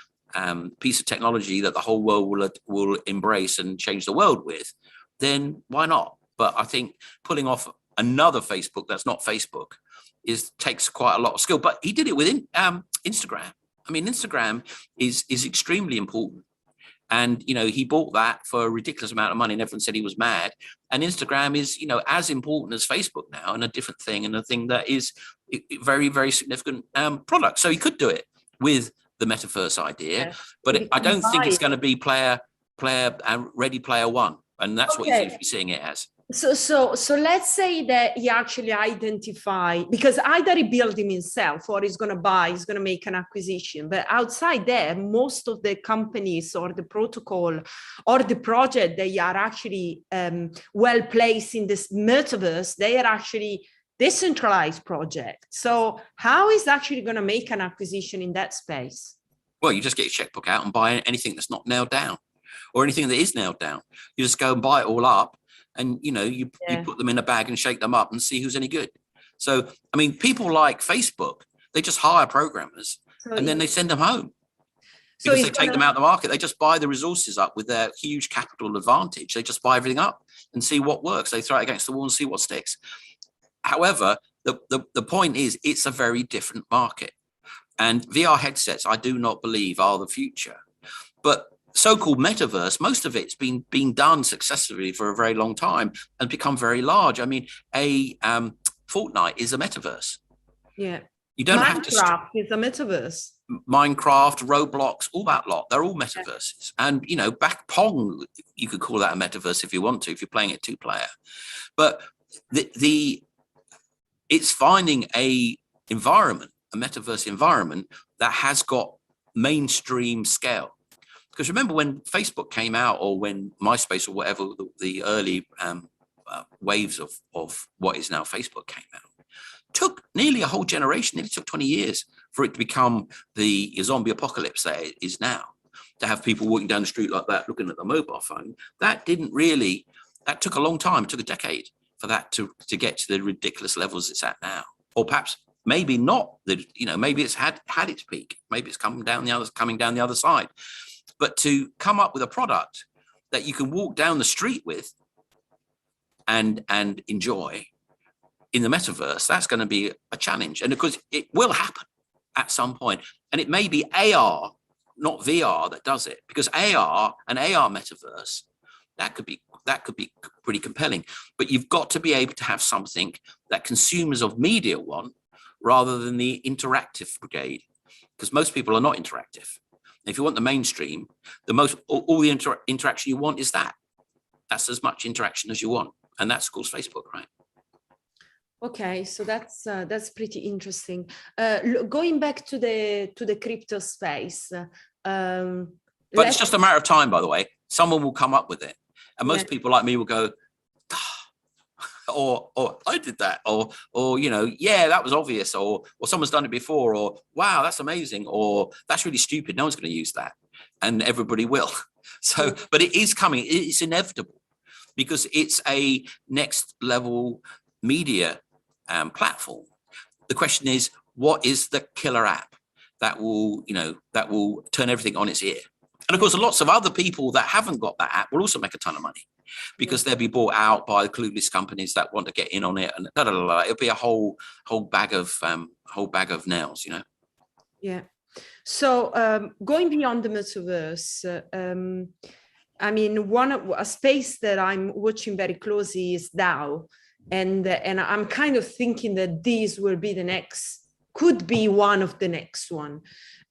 piece of technology that the whole world will embrace and change the world with, then why not? But I think pulling off another Facebook that's not Facebook takes quite a lot of skill. But he did it with Instagram. I mean, Instagram is extremely important. And, he bought that for a ridiculous amount of money and everyone said he was mad. And Instagram is, as important as Facebook now, and a different thing, and a thing that is very, very significant product. So he could do it with the metaverse idea, but I don't think it's going to be player Ready Player One. And that's what you seem to be seeing it as. So let's say that he actually identify, because either he build him himself or he's going to make an acquisition. But outside there, most of the companies or the protocol or the project, they are actually well placed in this metaverse. They are actually decentralized project. So how is actually going to make an acquisition in that space? Well, you just get your checkbook out and buy anything that's not nailed down, or anything that is nailed down. You just go and buy it all up. And, you put them in a bag and shake them up and see who's any good. So, I mean, people like Facebook, they just hire programmers and then they send them home because they take them out of the market. They just buy the resources up with their huge capital advantage. They just buy everything up and see what works. They throw it against the wall and see what sticks. However, the point is, it's a very different market. And VR headsets, I do not believe, are the future. But so-called metaverse, most of it's been being done successfully for a very long time and become very large. I mean, Fortnite is a metaverse. Yeah. You don't Minecraft have to. Is a metaverse. Minecraft, Roblox, all that lot, they're all metaverses. Yeah. And, back Pong, you could call that a metaverse if you want to, if you're playing it 2-player. But it's finding a metaverse environment that has got mainstream scale. Because remember when Facebook came out, or when MySpace or whatever, the early waves of what is now Facebook came out, took nearly a whole generation, nearly took 20 years for it to become the zombie apocalypse that it is now. To have people walking down the street like that, looking at the mobile phone, that took a long time. It took a decade for that to get to the ridiculous levels it's at now. Or perhaps maybe not, maybe it's had its peak. Maybe it's coming down the other side. But to come up with a product that you can walk down the street with and enjoy in the metaverse, that's going to be a challenge. And because it will happen at some point. And it may be AR, not VR, that does it. Because AR, an AR metaverse, that could be pretty compelling. But you've got to be able to have something that consumers of media want, rather than the interactive brigade. Because most people are not interactive. If you want the mainstream, all the interaction you want is that. That's as much interaction as you want, and that's, of course, Facebook, right? Okay, so that's pretty interesting. Going back to the crypto space, but it's just a matter of time. By the way, someone will come up with it, and most people like me will go, or I did that, or yeah, that was obvious, or someone's done it before, or wow, that's amazing, or that's really stupid, no one's going to use that, and everybody will. So, but it is coming, it's inevitable, because it's a next level media platform. The question is, what is the killer app that will turn everything on its ear? And of course, lots of other people that haven't got that app will also make a ton of money, because they'll be bought out by the clueless companies that want to get in on it, and it'll be a whole bag of nails, Yeah. So going beyond the metaverse, I mean, a space that I'm watching very closely is DAO, and I'm kind of thinking that these will be could be one of the next one.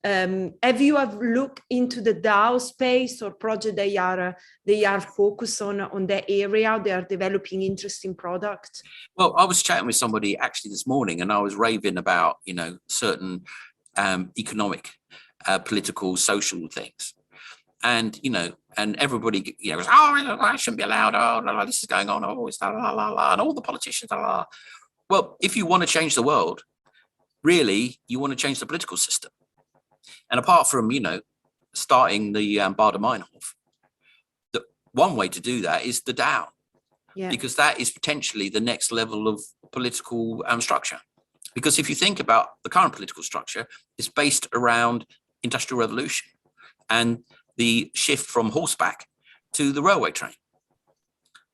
Have you looked into the DAO space or project they are focused on that area? They are developing interesting products. Well, I was chatting with somebody actually this morning, and I was raving about certain economic, political, social things, and and everybody goes, oh, I shouldn't be allowed. Oh, this is going on. Oh, it's and all the politicians. Well, if you want to change the world, really, you want to change the political system. And apart from, starting the Bader-Meinhof, the one way to do that is the DAO, because that is potentially the next level of political structure. Because if you think about the current political structure, it's based around Industrial Revolution and the shift from horseback to the railway train.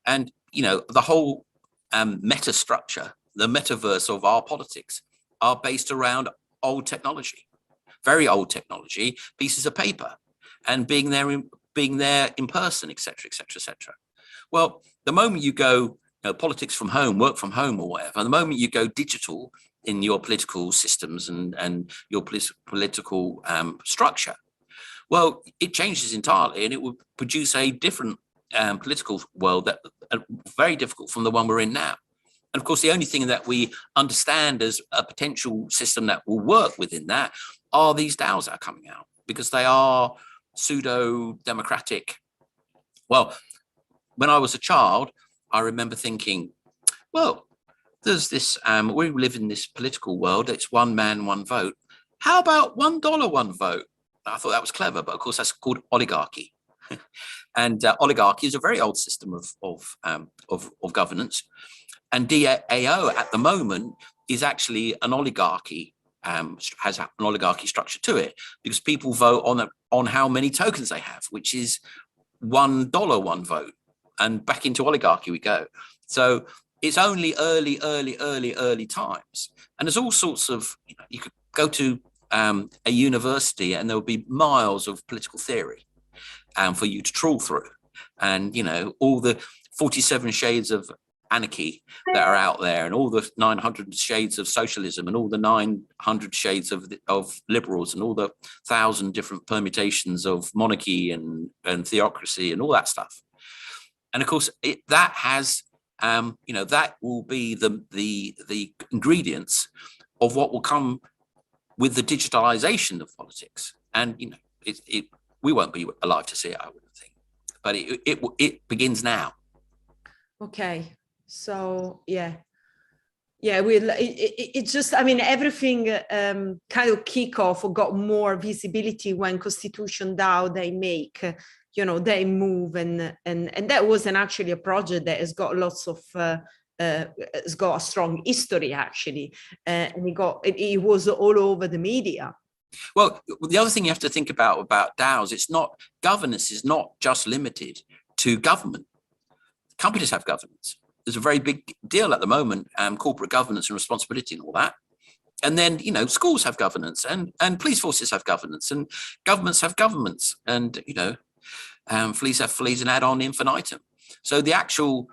And, the whole meta structure, the metaverse of our politics, are based around old technology. Very old technology, pieces of paper, and being there in person, etc., etc., etc. Well, the moment you go, politics from home, work from home, or whatever, the moment you go digital in your political systems and your political structure, well, it changes entirely, and it will produce a different political world that very difficult from the one we're in now. And of course, the only thing that we understand as a potential system that will work within that are these DAOs that are coming out, because they are pseudo-democratic. Well, when I was a child, I remember thinking, well, there's this, we live in this political world, it's one man, one vote. How about $1, one vote? I thought that was clever, but of course that's called oligarchy. And oligarchy is a very old system of governance. And DAO at the moment is actually an oligarchy, has an oligarchy structure to it, because people vote on how many tokens they have, which is $1, one vote. And back into oligarchy we go. So it's only early times. And there's all sorts of, you could go to a university and there will be miles of political theory for you to trawl through. And, all the 47 shades of anarchy that are out there, and all the 900 shades of socialism, and all the 900 shades of liberals, and all the 1,000 different permutations of monarchy and theocracy and all that stuff. And of course, that has, that will be the ingredients of what will come with the digitalization of politics. And we won't be alive to see it, I wouldn't think, but it begins now. Okay. So it's just, I mean, everything kind of kick off or got more visibility when Constitution DAO they make, they move, and that wasn't actually a project that has got lots of it's got a strong history actually, and it was all over the media. Well, the other thing you have to think about DAOs, governance is not just limited to government. Companies have governance. There's a very big deal at the moment, corporate governance and responsibility and all that. And then, schools have governance, and police forces have governance, and governments have governments, and, fleas have fleas, and add on infinitum. So the actual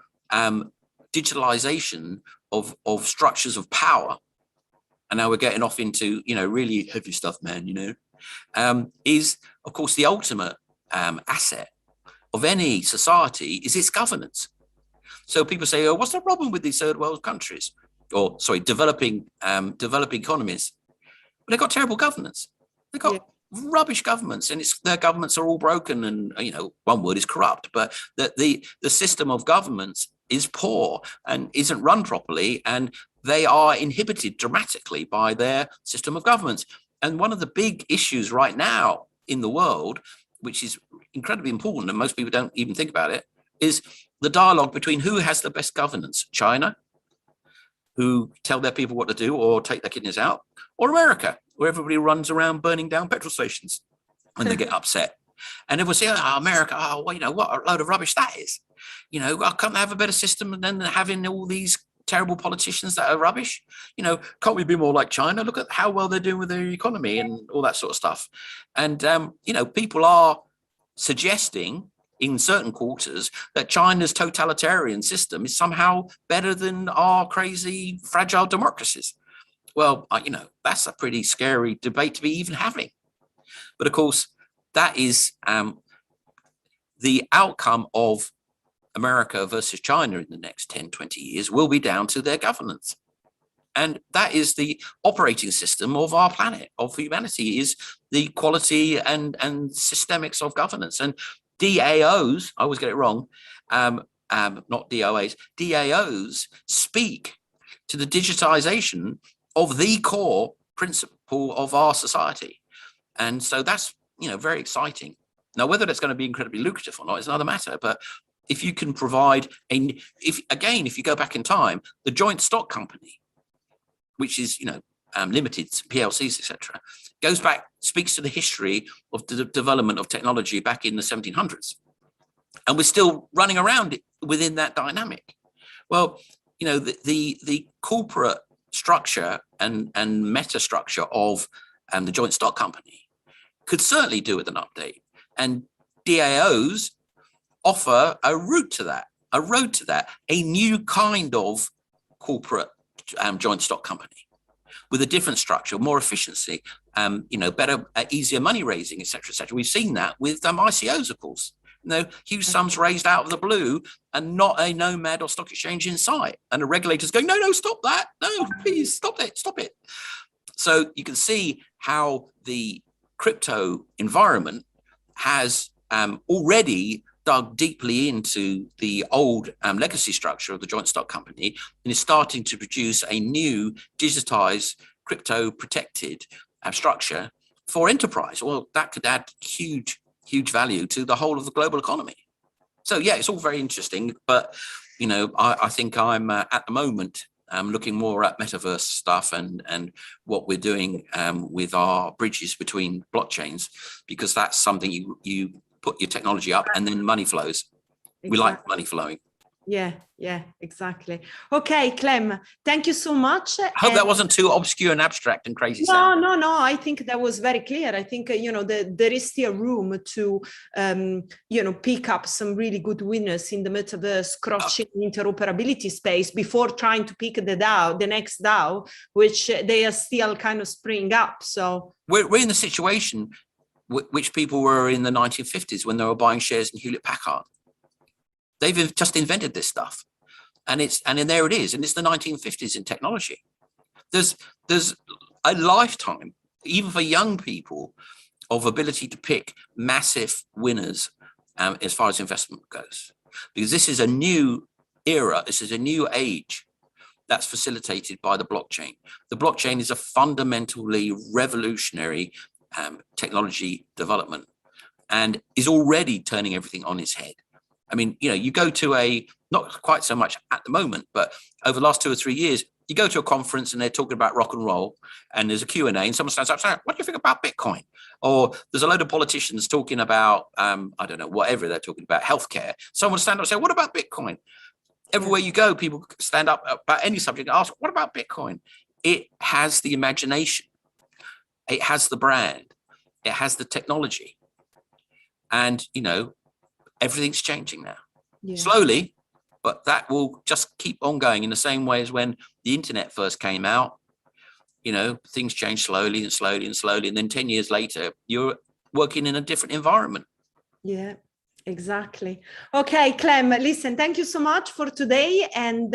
digitalization of structures of power, and now we're getting off into, really heavy stuff, man, is, of course, the ultimate asset of any society is its governance. So people say, oh, what's the problem with these third world countries? Or, sorry, developing economies? Well, they've got terrible governance. They've got rubbish governments, and their governments are all broken, and, one word is corrupt, but the system of governments is poor and isn't run properly, and they are inhibited dramatically by their system of governments. And one of the big issues right now in the world, which is incredibly important, and most people don't even think about it, is the dialogue between who has the best governance: China, who tell their people what to do or take their kidneys out, or America, where everybody runs around burning down petrol stations when they get upset. And everyone say, oh, America, what a load of rubbish that is. Can't they have a better system than having all these terrible politicians that are rubbish? Can't we be more like China? Look at how well they're doing with their economy and all that sort of stuff. And, people are suggesting in certain quarters that China's totalitarian system is somehow better than our crazy, fragile democracies. Well, that's a pretty scary debate to be even having. But of course, that is the outcome of America versus China in the next 10, 20 years will be down to their governance. And that is the operating system of our planet, of humanity, is the quality and systemics of governance. And DAOs, I always get it wrong, not DOAs, DAOs speak to the digitization of the core principle of our society. And so that's, very exciting. Now, whether that's going to be incredibly lucrative or not is another matter. But if you can provide if you go back in time, the joint stock company, which is, limited PLCs, etc., speaks to the history of the development of technology back in the 1700s. And we're still running around within that dynamic. Well, the corporate structure and meta structure of the joint stock company could certainly do with an update. And DAOs offer a road to that, a new kind of corporate joint stock company with a different structure, more efficiency, better, easier money raising, et cetera, et cetera. We've seen that with ICOs, of course. Huge sums raised out of the blue and not a nomad or stock exchange in sight. And the regulators going, no, stop that. No, please stop it. So you can see how the crypto environment has already dug deeply into the old legacy structure of the joint stock company and is starting to produce a new digitized crypto protected structure for enterprise. Well, that could add huge value to the whole of the global economy. So yeah, it's all very interesting, but I think I'm at the moment looking more at metaverse stuff and what we're doing with our bridges between blockchains, because that's something you put your technology up and then money flows. Exactly. We like money flowing. Yeah, exactly. Okay, Clem, thank you so much. I hope that wasn't too obscure and abstract and crazy. No, I think that was very clear. I think, there is still room to, pick up some really good winners in the metaverse cross-chain interoperability space before trying to pick the next DAO, which they are still kind of springing up. So we're in the situation which people were in the 1950s when they were buying shares in Hewlett-Packard. They've just invented this stuff, and there it is, and it's the 1950s in technology. There's a lifetime, even for young people, of ability to pick massive winners as far as investment goes, because this is a new era, this is a new age that's facilitated by the blockchain. The blockchain is a fundamentally revolutionary technology development and is already turning everything on its head. I mean, you go to not quite so much at the moment, but over the last 2 or 3 years, you go to a conference and they're talking about rock and roll and there's a Q&A and someone stands up saying, what do you think about Bitcoin? Or there's a load of politicians talking about, I don't know, whatever they're talking about, healthcare. Someone stand up and say, what about Bitcoin? Everywhere you go, people stand up about any subject and ask, what about Bitcoin? It has the imagination. It has the brand. It has the technology. And, everything's changing now. Yeah. Slowly, but that will just keep on going in the same way as when the internet first came out. Things change slowly and slowly and slowly. And then 10 years later, you're working in a different environment. Yeah, exactly. Okay, Clem, listen, thank you so much for today. And